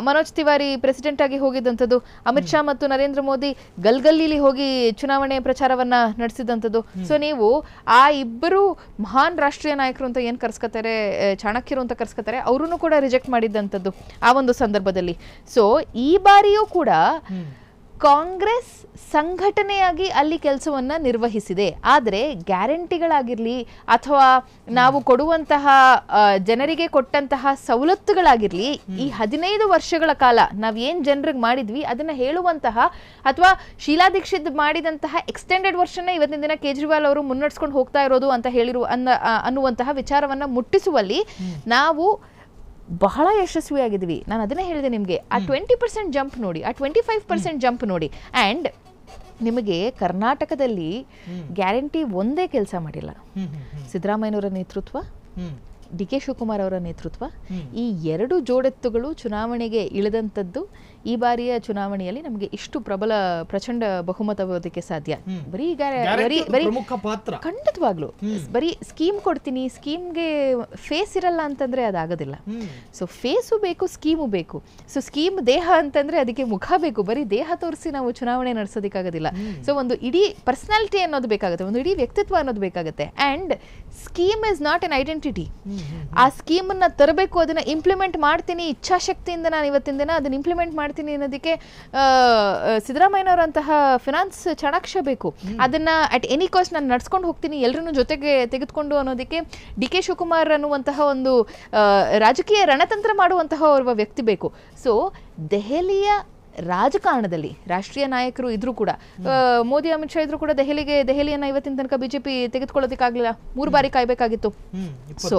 ಮನೋಜ್ ತಿವಾರಿ ಪ್ರೆಸಿಡೆಂಟ್ ಆಗಿ ಹೋಗಿದ್ದಂಥದ್ದು, ಅಮಿತ್ ಶಾ ಮತ್ತು ನರೇಂದ್ರ ಮೋದಿ ಗಲ್ಗಲ್ಲಿಲಿ ಹೋಗಿ ಚುನಾವಣೆ ಪ್ರಚಾರವನ್ನ ನಡೆಸಿದಂಥದ್ದು. ಸೊ ನೀವು ಆ ಇಬ್ಬರು ಮಹಾನ್ ರಾಷ್ಟ್ರೀಯ ನಾಯಕರು ಅಂತ ಏನ್ ಕರ್ಸ್ಕೊತಾರೆ, ಚಾಣಕ್ಯರು ಅಂತ ಕರ್ಸ್ಕೊತಾರೆ, ಅವ್ರನ್ನು ಕೂಡ ರಿಜೆಕ್ಟ್ ಮಾಡಿದ್ದಂಥದ್ದು ಆ ಒಂದು ಸಂದರ್ಭದಲ್ಲಿ. ಸೊ ಈ ಬಾರಿಯೂ ಕೂಡ ಕಾಂಗ್ರೆಸ್ ಸಂಘಟನೆಯಾಗಿ ಅಲ್ಲಿ ಕೆಲಸವನ್ನ ನಿರ್ವಹಿಸಿದೆ. ಆದರೆ ಗ್ಯಾರಂಟಿಗಳಾಗಿರ್ಲಿ ಅಥವಾ ನಾವು ಕೊಡುವಂತಹ ಜನರಿಗೆ ಕೊಟ್ಟಂತಹ ಸವಲತ್ತುಗಳಾಗಿರ್ಲಿ, ಈ 15 ವರ್ಷಗಳ ಕಾಲ ನಾವೇನ್ ಜನರಿಗೆ ಮಾಡಿದ್ವಿ ಅದನ್ನ ಹೇಳುವಂತಹ, ಅಥವಾ ಶೀಲಾ ದೀಕ್ಷಿತ್ ಮಾಡಿದಂತಹ ಎಕ್ಸ್ಟೆಂಡೆಡ್ ವರ್ಷನ್ ಇವತ್ತಿನ ದಿನ ಕೇಜ್ರಿವಾಲ್ ಅವರು ಮುನ್ನಡೆಸ್ಕೊಂಡು ಹೋಗ್ತಾ ಇರೋದು ಅಂತ ಅನ್ನುವಂತಹ ವಿಚಾರವನ್ನ ಮುಟ್ಟಿಸುವಲ್ಲಿ ನಾವು ಬಹಳ ಯಶಸ್ವಿಯಾಗಿದ್ವಿ. ನಾನು ಅದನ್ನೇ ಹೇಳಿದೆ ನಿಮಗೆ. ಆ 20% ಜಂಪ್ ನೋಡಿ, ಆ 25% ಜಂಪ್ ನೋಡಿ. ಆ್ಯಂಡ್ ನಿಮಗೆ ಕರ್ನಾಟಕದಲ್ಲಿ ಗ್ಯಾರಂಟಿ ಒಂದೇ ಕೆಲಸ ಮಾಡಿಲ್ಲ. ಸಿದ್ದರಾಮಯ್ಯನವರ ನೇತೃತ್ವ, ಡಿ ಕೆ ಶಿವಕುಮಾರ್ ಅವರ ನೇತೃತ್ವ, ಈ 2 ಜೋಡೆತ್ತುಗಳು ಚುನಾವಣೆಗೆ ಇಳಿದಂಥದ್ದು ಈ ಬಾರಿಯ ಚುನಾವಣೆಯಲ್ಲಿ ನಮಗೆ ಇಷ್ಟು ಪ್ರಚಂಡ ಬಹುಮತ ಬರೋದಕ್ಕೆ ಸಾಧ್ಯ. ಬರೀ ಖಂಡಿತವಾಗ್ಲು ಬರೀ ಸ್ಕೀಮ್ ಕೊಡ್ತೀನಿ, ಸ್ಕೀಮ್ಗೆ ಫೇಸ್ ಇರಲ್ಲ ಅಂತಂದ್ರೆ ಅದಾಗೋದಿಲ್ಲ. ಸೊ ಫೇಸು ಬೇಕು, ಸ್ಕೀಮು ಬೇಕು. ಸೊ ಸ್ಕೀಮ್ ದೇಹ ಅಂತಂದ್ರೆ ಅದಕ್ಕೆ ಮುಖ ಬೇಕು. ಬರೀ ದೇಹ ತೋರಿಸಿ ನಾವು ಚುನಾವಣೆ ನಡೆಸೋದಕ್ಕಾಗೋದಿಲ್ಲ. ಸೊ ಒಂದು ಇಡೀ ಪರ್ಸನಾಲಿಟಿ ಅನ್ನೋದು ಬೇಕಾಗುತ್ತೆ, ಒಂದು ಇಡೀ ವ್ಯಕ್ತಿತ್ವ ಅನ್ನೋದು ಬೇಕಾಗುತ್ತೆ. And scheme is not an identity. ಆ ಸ್ಕೀಮ್ ಅನ್ನ ತರಬೇಕು, ಅದನ್ನ ಇಂಪ್ಲಿಮೆಂಟ್ ಮಾಡ್ತೀನಿ, ಇಚ್ಛಾಶಕ್ತಿಯಿಂದ ನಾನು ಇವತ್ತಿನ ದಿನ ಅದನ್ನ ಇಂಪ್ಲಿಮೆಂಟ್ ಮಾಡ್ತೀನಿ ಅನ್ನೋದಕ್ಕೆ ಸಿದ್ದರಾಮಯ್ಯನವರಂತಹ ಫಿನಾನ್ಸ್ ಚಾಣಾಕ್ಷ ಬೇಕು. ಅದನ್ನ ಅಟ್ ಎನಿ ಕಾಸ್ಟ್ ನಾನು ನಡ್ಸ್ಕೊಂಡು ಹೋಗ್ತೀನಿ, ಎಲ್ಲರನ್ನೂ ಜೊತೆಗೆ ತೆಗೆದುಕೊಂಡು ಅನ್ನೋದಕ್ಕೆ ಡಿ ಕೆ ಶಿವಕುಮಾರ್ ಅನ್ನುವಂತಹ ಒಂದು ರಾಜಕೀಯ ರಣತಂತ್ರ ಮಾಡುವಂತಹ ಓರ್ವ ವ್ಯಕ್ತಿ ಬೇಕು. ಸೊ ದೆಹಲಿಯ ರಾಜಕಾರಣದಲ್ಲಿ ರಾಷ್ಟ್ರೀಯ ನಾಯಕರು ಇದ್ರೂ ಕೂಡ, ಮೋದಿ ಅಮಿತ್ ಶಾ ಇದ್ರೂ ಕೂಡ ದೆಹಲಿಯನ್ನ ಇವತ್ತಿನ ತನಕ ಬಿಜೆಪಿ ತೆಗೆದುಕೊಳ್ಳೋದಕ್ಕಾಗಲಿಲ್ಲ. 3 ಬಾರಿ ಕಾಯ್ಬೇಕಾಗಿತ್ತು. ಸೊ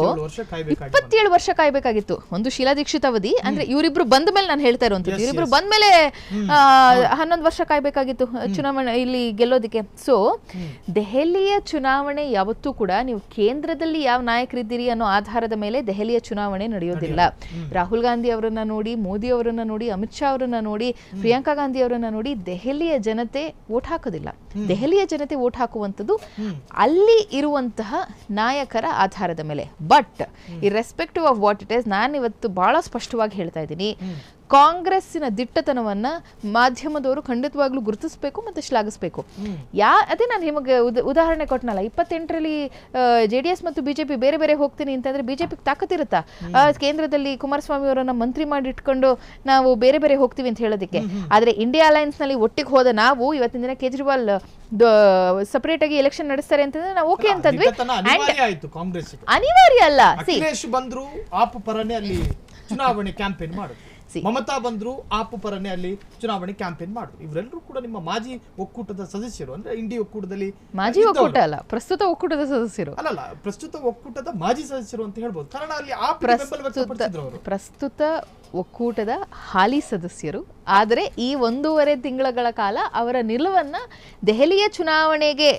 27 ವರ್ಷ ಕಾಯ್ಬೇಕಾಗಿತ್ತು. ಒಂದು ಶೀಲಾ ದೀಕ್ಷಿತ್ ಅವಧಿ, ಅಂದ್ರೆ ಇವರಿಬ್ರು ಬಂದ ಮೇಲೆ ನಾನು ಹೇಳ್ತಾ ಇರುವಂತದ್ದು, ಇವರಿಬ್ರು ಬಂದ ಮೇಲೆ 11 ವರ್ಷ ಕಾಯ್ಬೇಕಾಗಿತ್ತು ಚುನಾವಣೆ ಇಲ್ಲಿ ಗೆಲ್ಲೋದಿಕ್ಕೆ. ಸೊ ದೆಹಲಿಯ ಚುನಾವಣೆ ಯಾವತ್ತೂ ಕೂಡ ನೀವು ಕೇಂದ್ರದಲ್ಲಿ ಯಾವ ನಾಯಕರಿದ್ದೀರಿ ಅನ್ನೋ ಆಧಾರದ ಮೇಲೆ ದೆಹಲಿಯ ಚುನಾವಣೆ ನಡೆಯೋದಿಲ್ಲ. ರಾಹುಲ್ ಗಾಂಧಿ ಅವರನ್ನ ನೋಡಿ, ಮೋದಿ ಅವರನ್ನ ನೋಡಿ, ಅಮಿತ್ ಶಾ ಅವರನ್ನ ನೋಡಿ, ಪ್ರಿಯಾಂಕಾ ಗಾಂಧಿ ಅವರನ್ನ ನೋಡಿ ದೆಹಲಿಯ ಜನತೆ ವೋಟ್ ಹಾಕೋದಿಲ್ಲ. ದೆಹಲಿಯ ಜನತೆ ವೋಟ್ ಹಾಕುವಂಥದ್ದು ಅಲ್ಲಿ ಇರುವಂತಹ ನಾಯಕರ ಆಧಾರದ ಮೇಲೆ. But irrespective of what it is, ನಾನು ಇವತ್ತು ಬಹಳ ಸ್ಪಷ್ಟವಾಗಿ ಹೇಳ್ತಾ ಇದ್ದೀನಿ, ಕಾಂಗ್ರೆಸ್ಸಿನ ದಿಟ್ಟತನವನ್ನ ಮಾಧ್ಯಮದವರು ಖಂಡಿತವಾಗ್ಲೂ ಗುರುತಿಸಬೇಕು ಮತ್ತೆ ಶ್ಲಾಘಿಸಬೇಕು. ಅದೇ ನಾನು ನಿಮಗೆ ಉದಾಹರಣೆ ಕೊಟ್ಟನಲ್ಲ, 28ರಲ್ಲಿ JDS ಮತ್ತು ಬಿಜೆಪಿ ಬೇರೆ ಬೇರೆ ಹೋಗ್ತೀನಿ ಅಂತಂದ್ರೆ ಬಿಜೆಪಿಗೆ ತಾಕತ್ತಿರುತ್ತಾ ಕೇಂದ್ರದಲ್ಲಿ ಕುಮಾರಸ್ವಾಮಿ ಅವರನ್ನ ಮಂತ್ರಿ ಮಾಡಿ ಇಟ್ಕೊಂಡು ನಾವು ಬೇರೆ ಬೇರೆ ಹೋಗ್ತೀವಿ ಅಂತ ಹೇಳೋದಕ್ಕೆ? ಆದ್ರೆ ಇಂಡಿಯಾ ಅಲಯನ್ಸ್ ನಲ್ಲಿ ಒಟ್ಟಿಗೆ ಹೋದ ನಾವು ಇವತ್ತಿನ ದಿನ ಕೇಜ್ರಿವಾಲ್ ಸಪರೇಟ್ ಆಗಿ ಎಲೆಕ್ಷನ್ ನಡೆಸ್ತಾರೆ ಅಂತಂದ್ರೆ ನಾವು ಓಕೆ ಅಂತಂದ್ವಿ. ಅನಿವಾರ್ಯ ಅಲ್ಲ, ಬಂದ್ರು ಆಪ್ ಪರನೇ ಅಲ್ಲಿ ಚುನಾವಣೆ ಕ್ಯಾಂಪೇನ್ ಮಾಡುದು, ಮಮತಾ ಬಂದ್ರು ಆಪು ಪರನೇ ಅಲ್ಲಿ ಚುನಾವಣೆ ಕ್ಯಾಂಪೇನ್ ಮಾಡಿದ್ರು. ಇವರೆಲ್ಲರೂ ಕೂಡ ನಿಮ್ಮ ಮಾಜಿ ಒಕ್ಕೂಟದ ಸದಸ್ಯರು, ಅಂದ್ರೆ ಇಂಡಿ ಒಕ್ಕೂಟದಲ್ಲಿ ಮಾಜಿ ಒಕ್ಕೂಟ ಅಲ್ಲ, ಪ್ರಸ್ತುತ ಒಕ್ಕೂಟದ ಸದಸ್ಯರು. ಅಲ್ಲಲ್ಲ, ಪ್ರಸ್ತುತ ಒಕ್ಕೂಟದ ಮಾಜಿ ಸದಸ್ಯರು ಅಂತ ಹೇಳ್ಬೋದು. ಕಾರಣ ಅಲ್ಲಿ ಪ್ರಸ್ತುತ ಒಕ್ಕೂಟದ ಹಾಲಿ ಸದಸ್ಯರು. ಆದರೆ ಈ 1.5 ತಿಂಗಳ ಕಾಲ ಅವರ ನಿಲುವನ್ನ ದೆಹಲಿಯ ಚುನಾವಣೆಗೆ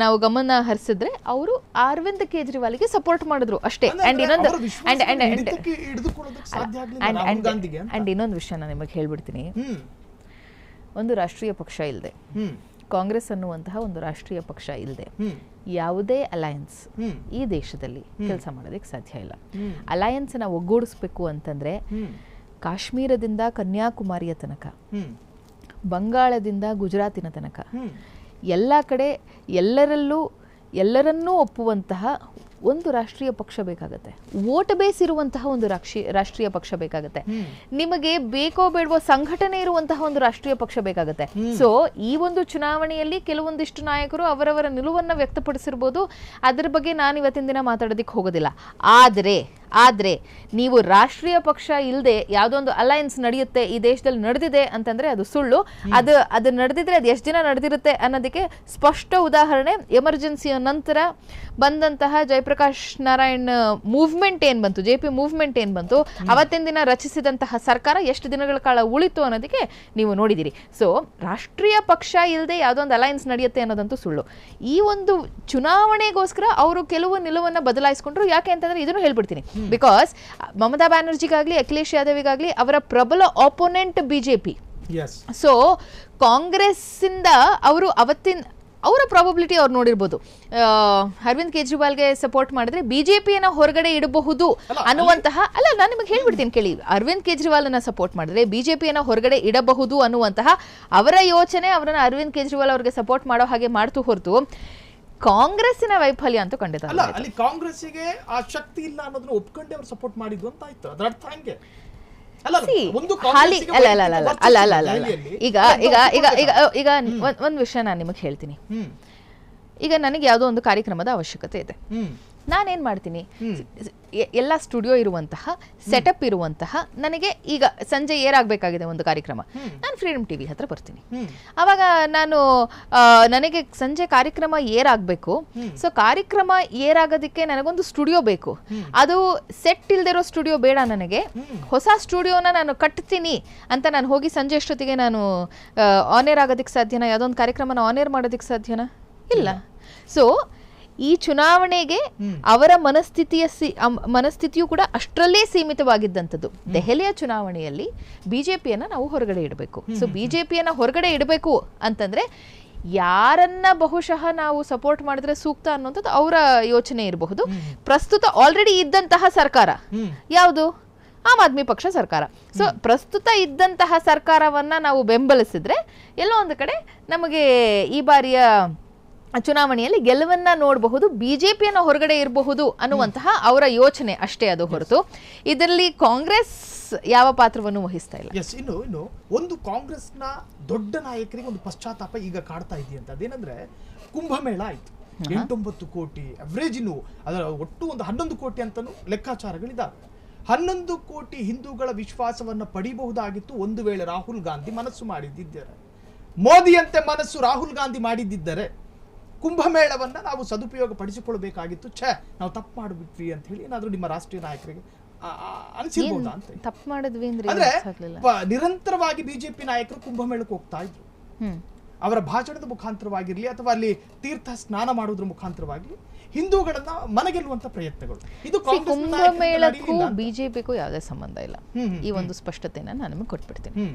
ನಾವು ಗಮನ ಹರಿಸಿದ್ರೆ ಅವರು ಅರವಿಂದ್ ಕೇಜ್ರಿವಾಲ್ಗೆ ಸಪೋರ್ಟ್ ಮಾಡಿದ್ರು ಅಷ್ಟೇ. ಅಂಡ್ ಇನ್ನೊಂದು ವಿಷಯ ನಾನು ನಿಮಗೆ ಹೇಳ್ಬಿಡ್ತೀನಿ. ಒಂದು ರಾಷ್ಟ್ರೀಯ ಪಕ್ಷ ಇಲ್ಲದೆ, ಕಾಂಗ್ರೆಸ್ ಅನ್ನುವಂತಹ ಒಂದು ರಾಷ್ಟ್ರೀಯ ಪಕ್ಷ ಇಲ್ಲದೆ ಯಾವುದೇ ಅಲಯನ್ಸ್ ಈ ದೇಶದಲ್ಲಿ ಕೆಲಸ ಮಾಡೋದಕ್ಕೆ ಸಾಧ್ಯ ಇಲ್ಲ. ಅಲಯನ್ಸ್ ನ ಒಗ್ಗೂಡಿಸ್ಬೇಕು ಅಂತಂದ್ರೆ ಕಾಶ್ಮೀರದಿಂದ ಕನ್ಯಾಕುಮಾರಿಯ ತನಕ, ಬಂಗಾಳದಿಂದ ಗುಜರಾತಿನ ತನಕ ಎಲ್ಲ ಕಡೆ ಎಲ್ಲರನ್ನೂ ಒಪ್ಪುವಂತಹ ಒಂದು ರಾಷ್ಟ್ರೀಯ ಪಕ್ಷ ಬೇಕಾಗತ್ತೆ. ವೋಟ್ ಬೇಸ್ ಇರುವಂತಹ ಒಂದು ರಾಷ್ಟ್ರೀಯ ಪಕ್ಷ ಬೇಕಾಗತ್ತೆ. ನಿಮಗೆ ಬೇಕೋ ಬೇಡವೋ ಸಂಘಟನೆ ಇರುವಂತಹ ಒಂದು ರಾಷ್ಟ್ರೀಯ ಪಕ್ಷ ಬೇಕಾಗತ್ತೆ. ಸೊ ಈ ಒಂದು ಚುನಾವಣೆಯಲ್ಲಿ ಕೆಲವೊಂದಿಷ್ಟು ನಾಯಕರು ಅವರವರ ನಿಲುವನ್ನ ವ್ಯಕ್ತಪಡಿಸಿರ್ಬೋದು, ಅದರ ಬಗ್ಗೆ ನಾನು ಇವತ್ತಿನ ದಿನ ಮಾತಾಡೋದಿಕ್ಕೆ ಹೋಗೋದಿಲ್ಲ. ಆದ್ರೆ ನೀವು ರಾಷ್ಟ್ರೀಯ ಪಕ್ಷ ಇಲ್ಲದೆ ಯಾವುದೊಂದು ಅಲಯನ್ಸ್ ನಡೆಯುತ್ತೆ ಈ ದೇಶದಲ್ಲಿ ನಡೆದಿದೆ ಅಂತಂದ್ರೆ ಅದು ಸುಳ್ಳು. ಅದು ನಡೆದಿದ್ರೆ ಅದು ಎಷ್ಟು ದಿನ ನಡೆದಿರುತ್ತೆ ಅನ್ನೋದಕ್ಕೆ ಸ್ಪಷ್ಟ ಉದಾಹರಣೆ ಎಮರ್ಜೆನ್ಸಿಯ ನಂತರ ಬಂದಂತಹ ಜಯಪ್ರಕಾಶ್ ನಾರಾಯಣ್ ಮೂವ್ಮೆಂಟ್ ಏನ್ ಬಂತು, JP ಮೂವ್ಮೆಂಟ್ ಏನ್ ಬಂತು, ಅವತ್ತಿನ ದಿನ ರಚಿಸಿದಂತಹ ಸರ್ಕಾರ ಎಷ್ಟು ದಿನಗಳ ಕಾಲ ಉಳಿತು ಅನ್ನೋದಕ್ಕೆ ನೀವು ನೋಡಿದಿರಿ. ಸೊ ರಾಷ್ಟ್ರೀಯ ಪಕ್ಷ ಇಲ್ಲದೆ ಯಾವುದೊಂದು ಅಲಯನ್ಸ್ ನಡೆಯುತ್ತೆ ಅನ್ನೋದಂತೂ ಸುಳ್ಳು. ಈ ಒಂದು ಚುನಾವಣೆಗೋಸ್ಕರ ಅವರು ಕೆಲವು ನಿಲುವನ್ನ ಬದಲಾಯಿಸಿಕೊಂಡ್ರು. ಯಾಕೆ ಅಂತಂದ್ರೆ ಇದನ್ನು ಹೇಳ್ಬಿಡ್ತೀನಿ, ಬಿಕಾಸ್ ಮಮತಾ ಬ್ಯಾನರ್ಜಿಗಾಗ್ಲಿ ಅಖಿಲೇಶ್ ಯಾದವ್ಗಾಗ್ಲಿ ಅವರ ಪ್ರಬಲ ಆಪೋನೆಂಟ್ ಬಿಜೆಪಿ. ಸೊ ಕಾಂಗ್ರೆಸ್ ಇಂದ ಅವರು ಅವರ ಪ್ರಾಬಬಿಲಿಟಿ ಅವ್ರು ನೋಡಿರ್ಬೋದು, ಅರವಿಂದ್ ಕೇಜ್ರಿವಾಲ್ಗೆ ಸಪೋರ್ಟ್ ಮಾಡಿದ್ರೆ ಬಿಜೆಪಿಯನ್ನ ಹೊರಗಡೆ ಇಡಬಹುದು ಅನ್ನುವಂತಹ, ಅಲ್ಲ ನಾನು ನಿಮಗೆ ಹೇಳ್ಬಿಡ್ತೀನಿ ಕೇಳಿ, ಅರವಿಂದ್ ಕೇಜ್ರಿವಾಲ್ ಅನ್ನ ಸಪೋರ್ಟ್ ಮಾಡಿದ್ರೆ ಬಿಜೆಪಿಯನ್ನ ಹೊರಗಡೆ ಇಡಬಹುದು ಅನ್ನುವಂತಹ ಅವರ ಯೋಚನೆ ಅವರನ್ನ ಅರವಿಂದ್ ಕೇಜ್ರಿವಾಲ್ ಅವ್ರಿಗೆ ಸಪೋರ್ಟ್ ಮಾಡೋ ಹಾಗೆ ಮಾಡ್ತು ಹೊರತು ಕಾಂಗ್ರೆಸ್ಸಿನ ವೈಫಲ್ಯ ಅಂತೂ ಖಂಡಿತ ಅಲ್ಲ. ಅಲ್ಲಿ ಕಾಂಗ್ರೆಸ್ಸಿಗೆ ಆ ಶಕ್ತಿ ಇಲ್ಲ ಅನ್ನೋದನ್ನ ಒಪ್ಕೊಂಡೆ ಅವ್ರು ಸಪೋರ್ಟ್ ಮಾಡಿದ್ರು ಅಂತ ಆಯ್ತು. ಅದರ ಅರ್ಥ ಹಂಗೆ ಈಗ ಒಂದ್ ವಿಷಯ ನಾನು ನಿಮಗೆ ಹೇಳ್ತೀನಿ. ಈಗ ನನಗೆ ಯಾವುದೋ ಒಂದು ಕಾರ್ಯಕ್ರಮದ ಅವಶ್ಯಕತೆ ಇದೆ. ನಾನೇನ್ ಮಾಡ್ತೀನಿ, ಎಲ್ಲ ಸ್ಟುಡಿಯೋ ಇರುವಂತಹ ಸೆಟಪ್ ಇರುವಂತಹ, ನನಗೆ ಈಗ ಸಂಜೆ ಏರಾಗಬೇಕಾಗಿದೆ ಒಂದು ಕಾರ್ಯಕ್ರಮ, ನಾನು ಫ್ರೀಡಮ್ ಟಿವಿ ಹತ್ರ ಬರ್ತೀನಿ. ಅವಾಗ ನನಗೆ ಸಂಜೆ ಕಾರ್ಯಕ್ರಮ ಏರಾಗಬೇಕು. ಸೊ ಕಾರ್ಯಕ್ರಮ ಏರಾಗೋದಕ್ಕೆ ನನಗೊಂದು ಸ್ಟುಡಿಯೋ ಬೇಕು. ಅದು ಸೆಟ್ ಇಲ್ದಿರೋ ಸ್ಟುಡಿಯೋ ಬೇಡ ನನಗೆ, ಹೊಸ ಸ್ಟುಡಿಯೋನ ನಾನು ಕಟ್ತೀನಿ ಅಂತ ನಾನು ಹೋಗಿ ಸಂಜೆ ಅಷ್ಟೊತ್ತಿಗೆ ನಾನು ಆನ್ ಏರ್ ಆಗೋದಕ್ಕೆ ಸಾಧ್ಯನಾ? ಯಾವುದೊಂದು ಕಾರ್ಯಕ್ರಮನ ಆನ್ ಏರ್ ಮಾಡೋದಕ್ಕೆ ಸಾಧ್ಯನಾ? ಇಲ್ಲ. ಸೊ ಈ ಚುನಾವಣೆಗೆ ಅವರ ಮನಸ್ಥಿತಿಯು ಕೂಡ ಅಷ್ಟರಲ್ಲೇ ಸೀಮಿತವಾಗಿದ್ದಂಥದ್ದು. ದೆಹಲಿಯ ಚುನಾವಣೆಯಲ್ಲಿ ಬಿಜೆಪಿಯನ್ನ ನಾವು ಹೊರಗಡೆ ಇಡಬೇಕು. ಸೊ ಬಿಜೆಪಿಯನ್ನ ಹೊರಗಡೆ ಇಡಬೇಕು ಅಂತಂದ್ರೆ ಯಾರನ್ನ ಬಹುಶಃ ನಾವು ಸಪೋರ್ಟ್ ಮಾಡಿದ್ರೆ ಸೂಕ್ತ ಅನ್ನೋಂಥದ್ದು ಅವರ ಯೋಚನೆ ಇರಬಹುದು. ಪ್ರಸ್ತುತ ಆಲ್ರೆಡಿ ಇದ್ದಂತಹ ಸರ್ಕಾರ ಯಾವುದು? ಆಮ್ ಆದ್ಮಿ ಪಕ್ಷ ಸರ್ಕಾರ. ಸೊ ಪ್ರಸ್ತುತ ಇದ್ದಂತಹ ಸರ್ಕಾರವನ್ನ ನಾವು ಬೆಂಬಲಿಸಿದ್ರೆ ಎಲ್ಲೋ ಒಂದು ಕಡೆ ನಮಗೆ ಈ ಬಾರಿಯ ಚುನಾವಣೆಯಲ್ಲಿ ಗೆಲುವನ್ನ ನೋಡಬಹುದು, ಬಿಜೆಪಿಯನ್ನು ಹೊರಗಡೆ ಇರಬಹುದು ಅನ್ನುವಂತಹ ಅವರ ಯೋಚನೆ ಅಷ್ಟೇ ಅದು ಹೊರತು ಇದರಲ್ಲಿ ಕಾಂಗ್ರೆಸ್ ಯಾವ ಪಾತ್ರವನ್ನು ವಹಿಸ್ತಾ ಇಲ್ಲ. ಇನ್ನು ಒಂದು ಕಾಂಗ್ರೆಸ್ನ ದೊಡ್ಡ ನಾಯಕರಿಗೆ ಒಂದು ಪಶ್ಚಾತ್ತಾಪ ಈಗ ಕಾಡ್ತಾ ಇದೆಯಂತ. ಅದೇನಂದ್ರೆ ಕುಂಭಮೇಳ ಆಯ್ತು, 8-9 ಕೋಟಿ ಅವರೇಜ್, ಅದರ ಒಟ್ಟು ಒಂದು 11 ಕೋಟಿ ಅಂತನೂ ಲೆಕ್ಕಾಚಾರಗಳಿದ್ದಾವೆ. 11 ಕೋಟಿ ಹಿಂದೂಗಳ ವಿಶ್ವಾಸವನ್ನ ಪಡಿಬಹುದಾಗಿತ್ತು ಒಂದು ವೇಳೆ ರಾಹುಲ್ ಗಾಂಧಿ ಮನಸ್ಸು ಮಾಡಿದ್ದಿದ್ದರೆ. ಮೋದಿಯಂತೆ ಮನಸ್ಸು ರಾಹುಲ್ ಗಾಂಧಿ ಮಾಡಿದ್ದರೆ ಕುಂಭಮೇಳವನ್ನ ನಾವು ಸದುಪಯೋಗ ಪಡಿಸಿಕೊಳ್ಳಬೇಕಾಗಿತ್ತು. ನಾವು ತಪ್ಪು ಮಾಡಿಬಿಟ್ವಿ ಅಂತ ಹೇಳಿ ಏನಾದ್ರೂ ನಿಮ್ಮ ರಾಷ್ಟ್ರೀಯ ನಾಯಕರಿಗೆ ಅನಿಸಿರ್ಬೋದಾ ಅಂತ. ತಪ್ಪು ಮಾಡಿದ್ವಿ ಅಂದ್ರೆ ನಿರಂತರವಾಗಿ ಬಿಜೆಪಿ ನಾಯಕರು ಕುಂಭಮೇಳಕ್ಕೆ ಹೋಗ್ತಾ ಇದ್ರು. ಅವರ ಭಾಷಣದ ಮುಖಾಂತರವಾಗಿರ್ಲಿ ಅಥವಾ ಅಲ್ಲಿ ತೀರ್ಥ ಸ್ನಾನ ಮಾಡೋದ್ರ ಮುಖಾಂತರವಾಗಿ ಹಿಂದೂಗಳನ್ನ ಮನಗೆಲ್ಲುವಂತ ಪ್ರಯತ್ನಗಳು. ಇದು ಕುಂಭಮೇಳಕ್ಕೂ ಬಿಜೆಪಿಗೂ ಯಾವುದೇ ಸಂಬಂಧ ಇಲ್ಲ. ಈ ಒಂದು ಸ್ಪಷ್ಟತೆನ ನಾನು ನಿಮಗೆ ಕೊಟ್ಬಿಡ್ತೀನಿ.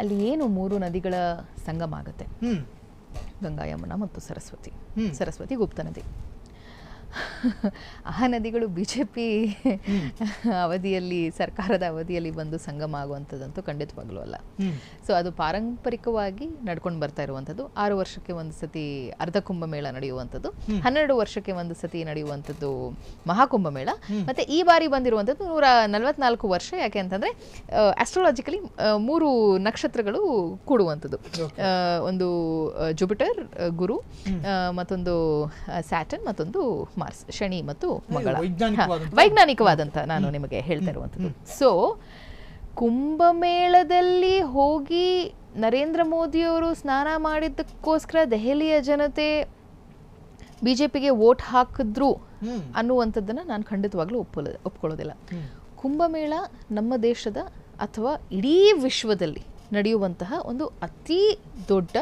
ಅಲ್ಲಿ ಏನು 3 ನದಿಗಳ ಸಂಗಮ ಆಗುತ್ತೆ, ಹ್ಮ್ ಗಂಗಾ, ಯಮುನಾ ಮತ್ತು ಸರಸ್ವತಿ. ಸರಸ್ವತಿ ಗುಪ್ತ ನದಿ. ಆ ನದಿಗಳು ಬಿಜೆಪಿ ಅವಧಿಯಲ್ಲಿ, ಸರ್ಕಾರದ ಅವಧಿಯಲ್ಲಿ ಬಂದು ಸಂಗಮ ಆಗುವಂಥದ್ದಂತೂ ಖಂಡಿತವಾಗ್ಲೂ ಅಲ್ಲ. ಸೊ ಅದು ಪಾರಂಪರಿಕವಾಗಿ ನಡ್ಕೊಂಡು ಬರ್ತಾ ಇರುವಂಥದ್ದು. 6 ವರ್ಷಕ್ಕೆ ಒಂದು ಸತಿ ಅರ್ಧ ಕುಂಭಮೇಳ ನಡೆಯುವಂಥದ್ದು, 12 ವರ್ಷಕ್ಕೆ ಒಂದು ಸತಿ ನಡೆಯುವಂಥದ್ದು ಮಹಾಕುಂಭಮೇಳ. ಮತ್ತೆ ಈ ಬಾರಿ ಬಂದಿರುವಂಥದ್ದು 144 ವರ್ಷ. ಯಾಕೆ ಅಂತಂದ್ರೆ ಆಸ್ಟ್ರಾಲಜಿಕಲಿ 3 ನಕ್ಷತ್ರಗಳು ಕೂಡುವಂಥದ್ದು. ಒಂದು ಜುಪಿಟರ್, ಗುರು, ಮತ್ತೊಂದು ಸ್ಯಾಟರ್ನ್, ಮತ್ತೊಂದು ಮಾರ್ಸ್, ಶನಿ ಮತ್ತು ಮಂಗಳ. ವೈಜ್ಞಾನಿಕವಾದಂತ ನಾನು ನಿಮಗೆ ಹೇಳ್ತಾ ಇರುವಂಥದ್ದು. ಸೊ ಕುಂಭಮೇಳದಲ್ಲಿ ಹೋಗಿ ನರೇಂದ್ರ ಮೋದಿಯವರು ಸ್ನಾನ ಮಾಡಿದ್ದಕ್ಕೋಸ್ಕರ ದೆಹಲಿಯ ಜನತೆ ಬಿಜೆಪಿಗೆ ವೋಟ್ ಹಾಕಿದ್ರು ಅನ್ನುವಂಥದ್ದನ್ನ ನಾನು ಖಂಡಿತವಾಗ್ಲೂ ಒಪ್ಕೊಳ್ಳೋದಿಲ್ಲ. ಕುಂಭಮೇಳ ನಮ್ಮ ದೇಶದ ಅಥವಾ ಇಡೀ ವಿಶ್ವದಲ್ಲಿ ನಡೆಯುವಂತಹ ಒಂದು ಅತಿ ದೊಡ್ಡ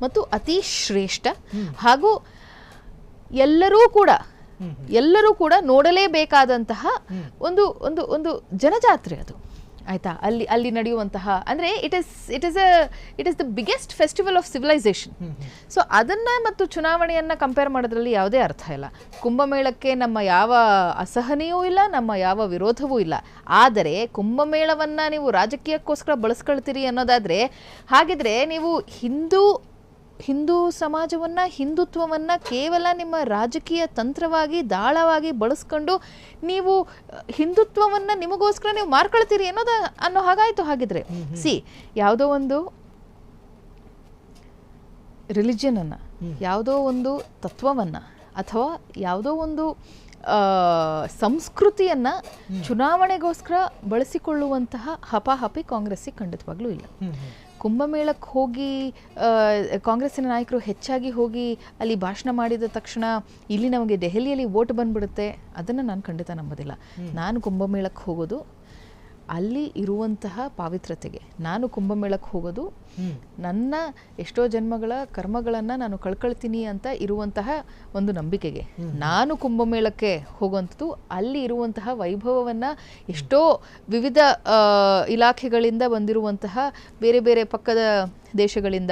ಮತ್ತು ಅತಿ ಶ್ರೇಷ್ಠ ಹಾಗೂ ಎಲ್ಲರೂ ಕೂಡ ನೋಡಲೇಬೇಕಾದಂತಹ ಒಂದು ಒಂದು ಒಂದು ಜನಜಾತ್ರೆ ಅದು, ಆಯ್ತಾ. ಅಲ್ಲಿ ನಡೆಯುವಂತಹ ಅಂದ್ರೆ it is the biggest festival of civilisation. So ಅದನ್ನ ಮತ್ತು ಚುನಾವಣೆಯನ್ನ ಕಂಪೇರ್ ಮಾಡೋದ್ರಲ್ಲಿ ಯಾವುದೇ ಅರ್ಥ ಇಲ್ಲ. ಕುಂಭಮೇಳಕ್ಕೆ ನಮ್ಮ ಯಾವ ಅಸಹನೆಯೂ ಇಲ್ಲ, ನಮ್ಮ ಯಾವ ವಿರೋಧವೂ ಇಲ್ಲ. ಆದರೆ ಕುಂಭಮೇಳವನ್ನ ನೀವು ರಾಜಕೀಯಕ್ಕೋಸ್ಕರ ಬಳಸ್ಕೊಳ್ತೀರಿ ಅನ್ನೋದಾದ್ರೆ, ಹಾಗಿದ್ರೆ ನೀವು ಹಿಂದೂ ಸಮಾಜವನ್ನ, ಹಿಂದುತ್ವವನ್ನ ಕೇವಲ ನಿಮ್ಮ ರಾಜಕೀಯ ತಂತ್ರವಾಗಿ, ದಾಳವಾಗಿ ಬಳಸ್ಕೊಂಡು ನೀವು ಹಿಂದುತ್ವವನ್ನ ನಿಮಗೋಸ್ಕರ ನೀವು ಮಾರ್ಕೊಳ್ತೀರಿ ಅನ್ನೋ ಹಾಗಾಯ್ತು. ಹಾಗಿದ್ರೆ ಯಾವುದೋ ಒಂದು ರಿಲಿಜಿಯನ್ ಅನ್ನ, ಯಾವುದೋ ಒಂದು ತತ್ವವನ್ನ, ಅಥವಾ ಯಾವುದೋ ಒಂದು ಸಂಸ್ಕೃತಿಯನ್ನ ಚುನಾವಣೆಗೋಸ್ಕರ ಬಳಸಿಕೊಳ್ಳುವಂತಹ ಹಪಾಹಪಿ ಕಾಂಗ್ರೆಸ್ಸಿಗೆ ಖಂಡಿತವಾಗ್ಲೂ ಇಲ್ಲ. ಕುಂಭಮೇಳಕ್ಕೆ ಹೋಗಿ ಕಾಂಗ್ರೆಸ್ಸಿನ ನಾಯಕರು ಹೆಚ್ಚಾಗಿ ಹೋಗಿ ಅಲ್ಲಿ ಭಾಷಣ ಮಾಡಿದ ತಕ್ಷಣ ಇಲ್ಲಿ ನಮಗೆ ದೆಹಲಿಯಲ್ಲಿ ವೋಟ್ ಬಂದ್ಬಿಡುತ್ತೆ, ಅದನ್ನು ನಾನು ಖಂಡಿತ ನಂಬೋದಿಲ್ಲ. ನಾನು ಕುಂಭಮೇಳಕ್ಕೆ ಹೋಗೋದು ಅಲ್ಲಿ ಇರುವಂತಹ ಪಾವಿತ್ರತೆಗೆ. ನಾನು ಕುಂಭಮೇಳಕ್ಕೆ ಹೋಗೋದು ನನ್ನ ಎಷ್ಟೋ ಜನ್ಮಗಳ ಕರ್ಮಗಳನ್ನು ನಾನು ಕಳ್ಕೊಳ್ತೀನಿ ಅಂತ ಇರುವಂತಹ ಒಂದು ನಂಬಿಕೆಗೆ. ನಾನು ಕುಂಭಮೇಳಕ್ಕೆ ಹೋಗುವಂಥದ್ದು ಅಲ್ಲಿ ಇರುವಂತಹ ವೈಭವವನ್ನು, ಎಷ್ಟೋ ವಿವಿಧ ಇಲಾಖೆಗಳಿಂದ ಬಂದಿರುವಂತಹ, ಬೇರೆ ಬೇರೆ ಪಕ್ಕದ ದೇಶಗಳಿಂದ,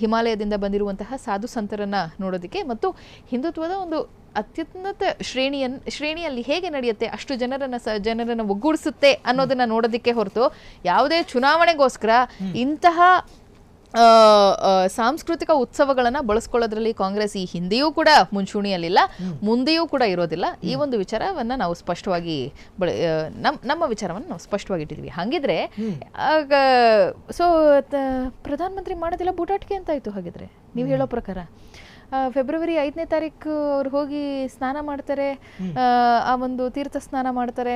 ಹಿಮಾಲಯದಿಂದ ಬಂದಿರುವಂತಹ ಸಾಧು ಸಂತರನ್ನು ನೋಡೋದಕ್ಕೆ, ಮತ್ತು ಹಿಂದುತ್ವದ ಒಂದು ಅತ್ಯುನ್ನತ ಶ್ರೇಣಿಯಲ್ಲಿ ಹೇಗೆ ನಡೆಯುತ್ತೆ, ಅಷ್ಟು ಜನರನ್ನು ಒಗ್ಗೂಡಿಸುತ್ತೆ ಅನ್ನೋದನ್ನ ನೋಡೋದಕ್ಕೆ ಹೊರತು ಯಾವುದೇ ಚುನಾವಣೆಗೋಸ್ಕರ ಇಂತಹ ಸಾಂಸ್ಕೃತಿಕ ಉತ್ಸವಗಳನ್ನು ಬಳಸ್ಕೊಳ್ಳೋದ್ರಲ್ಲಿ ಕಾಂಗ್ರೆಸ್ ಈ ಹಿಂದೆಯೂ ಕೂಡ ಮುಂಚೂಣಿಯಲ್ಲಿಲ್ಲ, ಮುಂದೆಯೂ ಕೂಡ ಇರೋದಿಲ್ಲ. ಈ ಒಂದು ವಿಚಾರವನ್ನು ನಾವು ಸ್ಪಷ್ಟವಾಗಿ ನಮ್ಮ ವಿಚಾರವನ್ನು ನಾವು ಸ್ಪಷ್ಟವಾಗಿ ಇಟ್ಟಿದ್ವಿ. ಹಾಗಿದ್ರೆ ಸೊ ಪ್ರಧಾನಮಂತ್ರಿ ಮಾಡೋದಿಲ್ಲ, ಬೂಟಾಟಿಕೆ ಅಂತಾಯ್ತು. ಹಾಗಿದ್ರೆ ನೀವು ಹೇಳೋ ಪ್ರಕಾರ ಫೆಬ್ರವರಿ 5ನೇ ತಾರೀಕು ಅವ್ರು ಹೋಗಿ ಸ್ನಾನ ಮಾಡ್ತಾರೆ, ಆ ಒಂದು ತೀರ್ಥ ಸ್ನಾನ ಮಾಡ್ತಾರೆ.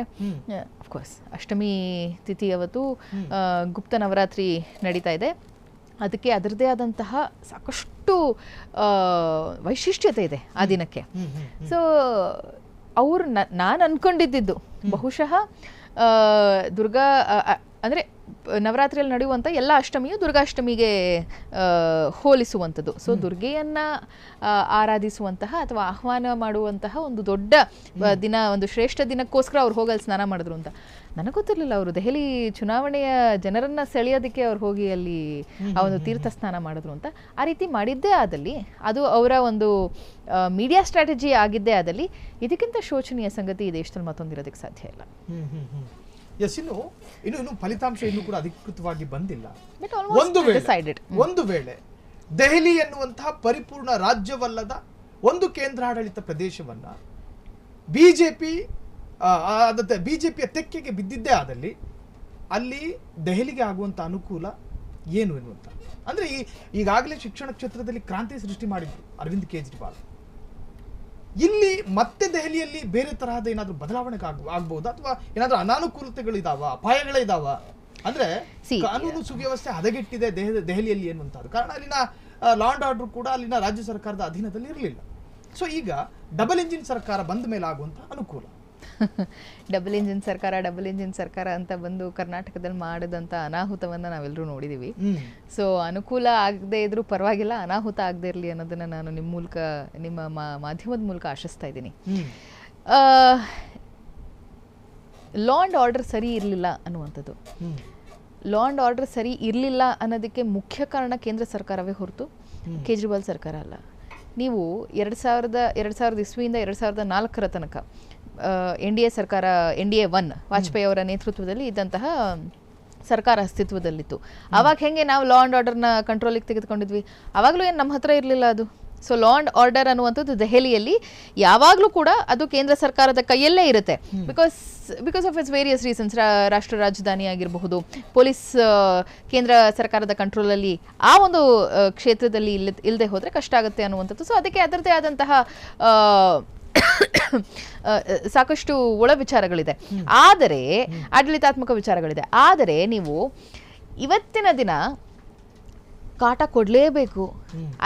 ಅಫ್ಕೋರ್ಸ್ ಅಷ್ಟಮಿ ತಿಥಿ ಅವತ್ತು ಗುಪ್ತ ನವರಾತ್ರಿ ನಡೀತಾ ಇದೆ. ಅದಕ್ಕೆ ಅದರದೇ ಆದಂತಹ ಸಾಕಷ್ಟು ವೈಶಿಷ್ಟ್ಯತೆ ಇದೆ ಆ ದಿನಕ್ಕೆ. ಸೊ ಅವರು ನಾನು ಅನ್ಕೊಂಡಿದ್ದು ಬಹುಶಃ ದುರ್ಗಾ ಅಂದರೆ ನವರಾತ್ರಿಯಲ್ಲಿ ನಡೆಯುವಂಥ ಎಲ್ಲ ಅಷ್ಟಮಿಯು ದುರ್ಗಾಷ್ಟಮಿಗೆ ಹೋಲಿಸುವಂಥದ್ದು. ಸೊ ದುರ್ಗೆಯನ್ನ ಆರಾಧಿಸುವಂತಹ ಅಥವಾ ಆಹ್ವಾನ ಮಾಡುವಂತಹ ಒಂದು ದೊಡ್ಡ ದಿನ, ಒಂದು ಶ್ರೇಷ್ಠ ದಿನಕ್ಕೋಸ್ಕರ ಅವ್ರು ಹೋಗಲ್ಲಿ ಸ್ನಾನ ಮಾಡಿದ್ರು ಅಂತ ನನಗೆ ಗೊತ್ತಿರಲಿಲ್ಲ. ಅವರು ದೆಹಲಿ ಚುನಾವಣೆಯ ಜನರನ್ನ ಸೆಳೆಯೋದಕ್ಕೆ ಅವ್ರು ಹೋಗಿ ಅಲ್ಲಿ ಆ ಒಂದು ತೀರ್ಥ ಸ್ನಾನ ಮಾಡಿದ್ರು ಅಂತ. ಆ ರೀತಿ ಮಾಡಿದ್ದೇ ಆದಲ್ಲಿ, ಅದು ಅವರ ಒಂದು ಮೀಡಿಯಾ ಸ್ಟ್ರಾಟಜಿ ಆಗಿದ್ದೇ ಆದಲ್ಲಿ, ಇದಕ್ಕಿಂತ ಶೋಚನೀಯ ಸಂಗತಿ ಈ ದೇಶದಲ್ಲಿ ಮತ್ತೊಂದಿರೋದಕ್ಕೆ ಸಾಧ್ಯ ಇಲ್ಲ. ಎಸ್, ಇನ್ನು ಫಲಿತಾಂಶ ಇನ್ನೂ ಕೂಡ ಅಧಿಕೃತವಾಗಿ ಬಂದಿಲ್ಲ. ಒಂದು ವೇಳೆ ದೆಹಲಿ ಎನ್ನುವಂತಹ ಪರಿಪೂರ್ಣ ರಾಜ್ಯವಲ್ಲದ ಒಂದು ಕೇಂದ್ರಾಡಳಿತ ಪ್ರದೇಶವನ್ನ ಬಿಜೆಪಿಯ ತೆಕ್ಕೆಗೆ ಬಿದ್ದಿದ್ದೇ ಆದಲ್ಲಿ ಅಲ್ಲಿ ದೆಹಲಿಗೆ ಆಗುವಂತ ಅನುಕೂಲ ಏನು ಎನ್ನುವಂತ, ಅಂದ್ರೆ ಈಗಾಗಲೇ ಶಿಕ್ಷಣ ಕ್ಷೇತ್ರದಲ್ಲಿ ಕ್ರಾಂತಿ ಸೃಷ್ಟಿ ಮಾಡಿದ್ರು ಅರವಿಂದ್ ಕೇಜ್ರಿವಾಲ್. ಇಲ್ಲಿ ಮತ್ತೆ ದೆಹಲಿಯಲ್ಲಿ ಬೇರೆ ತರಹದ ಏನಾದ್ರೂ ಬದಲಾವಣೆ ಆಗ್ಬಹುದಾ, ಅಥವಾ ಏನಾದ್ರೂ ಅನಾನುಕೂಲತೆಗಳಿದಾವ, ಅಪಾಯಗಳಿದಾವ? ಅಂದ್ರೆ ಕಾನೂನು ಸುವ್ಯವಸ್ಥೆ ಹದಗೆಟ್ಟಿದೆ ದೆಹಲಿಯಲ್ಲಿ ಎನ್ನುವಂತದ್ದು. ಕಾರಣ ಅಲ್ಲಿನ ಲಾ ಅಂಡ್ ಆರ್ಡರ್ ಕೂಡ ಅಲ್ಲಿನ ರಾಜ್ಯ ಸರ್ಕಾರದ ಅಧೀನದಲ್ಲಿ ಇರಲಿಲ್ಲ. ಸೊ ಈಗ ಡಬಲ್ ಇಂಜಿನ್ ಸರ್ಕಾರ ಬಂದ ಮೇಲೆ ಆಗುವಂತ ಅನುಕೂಲ. ಡಬಲ್ ಇಂಜಿನ್ ಸರ್ಕಾರ ಅಂತ ಬಂದು ಕರ್ನಾಟಕದಲ್ಲಿ ಮಾಡಿದಂಥ ಅನಾಹುತವನ್ನು ನಾವೆಲ್ಲರೂ ನೋಡಿದ್ದೀವಿ. ಸೊ ಅನುಕೂಲ ಆಗದೆ ಇದ್ರೂ ಪರವಾಗಿಲ್ಲ, ಅನಾಹುತ ಆಗದೆ ಇರಲಿ ಅನ್ನೋದನ್ನು ನಾನು ನಿಮ್ಮ ಮಾಧ್ಯಮದ ಮೂಲಕ ಆಶಿಸ್ತಾ ಇದ್ದೀನಿ. ಲಾ ಅಂಡ್ ಆರ್ಡರ್ ಸರಿ ಇರಲಿಲ್ಲ ಅನ್ನುವಂಥದ್ದು. ಲಾ ಆ್ಯಂಡ್ ಆರ್ಡರ್ ಸರಿ ಇರಲಿಲ್ಲ ಅನ್ನೋದಕ್ಕೆ ಮುಖ್ಯ ಕಾರಣ ಕೇಂದ್ರ ಸರ್ಕಾರವೇ ಹೊರತು ಕೇಜ್ರಿವಾಲ್ ಸರ್ಕಾರ ಅಲ್ಲ. ನೀವು 2000 ಇಸ್ವಿಯಿಂದ 2004 ತನಕ NDA ಸರ್ಕಾರ, NDA 1 ವಾಜಪೇಯಿ ಅವರ ನೇತೃತ್ವದಲ್ಲಿ ಇದ್ದಂತಹ ಸರ್ಕಾರ ಅಸ್ತಿತ್ವದಲ್ಲಿತ್ತು. ಆವಾಗ ಹೆಂಗೆ ನಾವು ಲಾ ಆ್ಯಂಡ್ ಆರ್ಡರ್ನ ಕಂಟ್ರೋಲಿಗೆ ತೆಗೆದುಕೊಂಡಿದ್ವಿ, ಆವಾಗಲೂ ಏನು ನಮ್ಮ ಹತ್ರ ಇರಲಿಲ್ಲ ಅದು. ಸೊ ಲಾ ಆ್ಯಂಡ್ ಆರ್ಡರ್ ಅನ್ನುವಂಥದ್ದು ದೆಹಲಿಯಲ್ಲಿ ಯಾವಾಗಲೂ ಕೂಡ ಅದು ಕೇಂದ್ರ ಸರ್ಕಾರದ ಕೈಯಲ್ಲೇ ಇರುತ್ತೆ. Because of it's various reasons, ರಾಷ್ಟ್ರ ರಾಜಧಾನಿ ಆಗಿರಬಹುದು, ಪೊಲೀಸ್ ಕೇಂದ್ರ ಸರ್ಕಾರದ ಕಂಟ್ರೋಲಲ್ಲಿ ಆ ಒಂದು ಕ್ಷೇತ್ರದಲ್ಲಿ ಇಲ್ಲದೆ ಹೋದರೆ ಕಷ್ಟ ಆಗುತ್ತೆ ಅನ್ನುವಂಥದ್ದು. ಸೊ ಅದಕ್ಕೆ ಅದರದ್ದೇ ಆದಂತಹ ಸಾಕಷ್ಟು ಒಳ ವಿಚಾರಗಳಿದೆ, ಆದರೆ ಆಡಳಿತಾತ್ಮಕ ವಿಚಾರಗಳಿದೆ. ಆದರೆ ನೀವು ಇವತ್ತಿನ ದಿನ ಕಾಟ ಕೊಡಲೇಬೇಕು.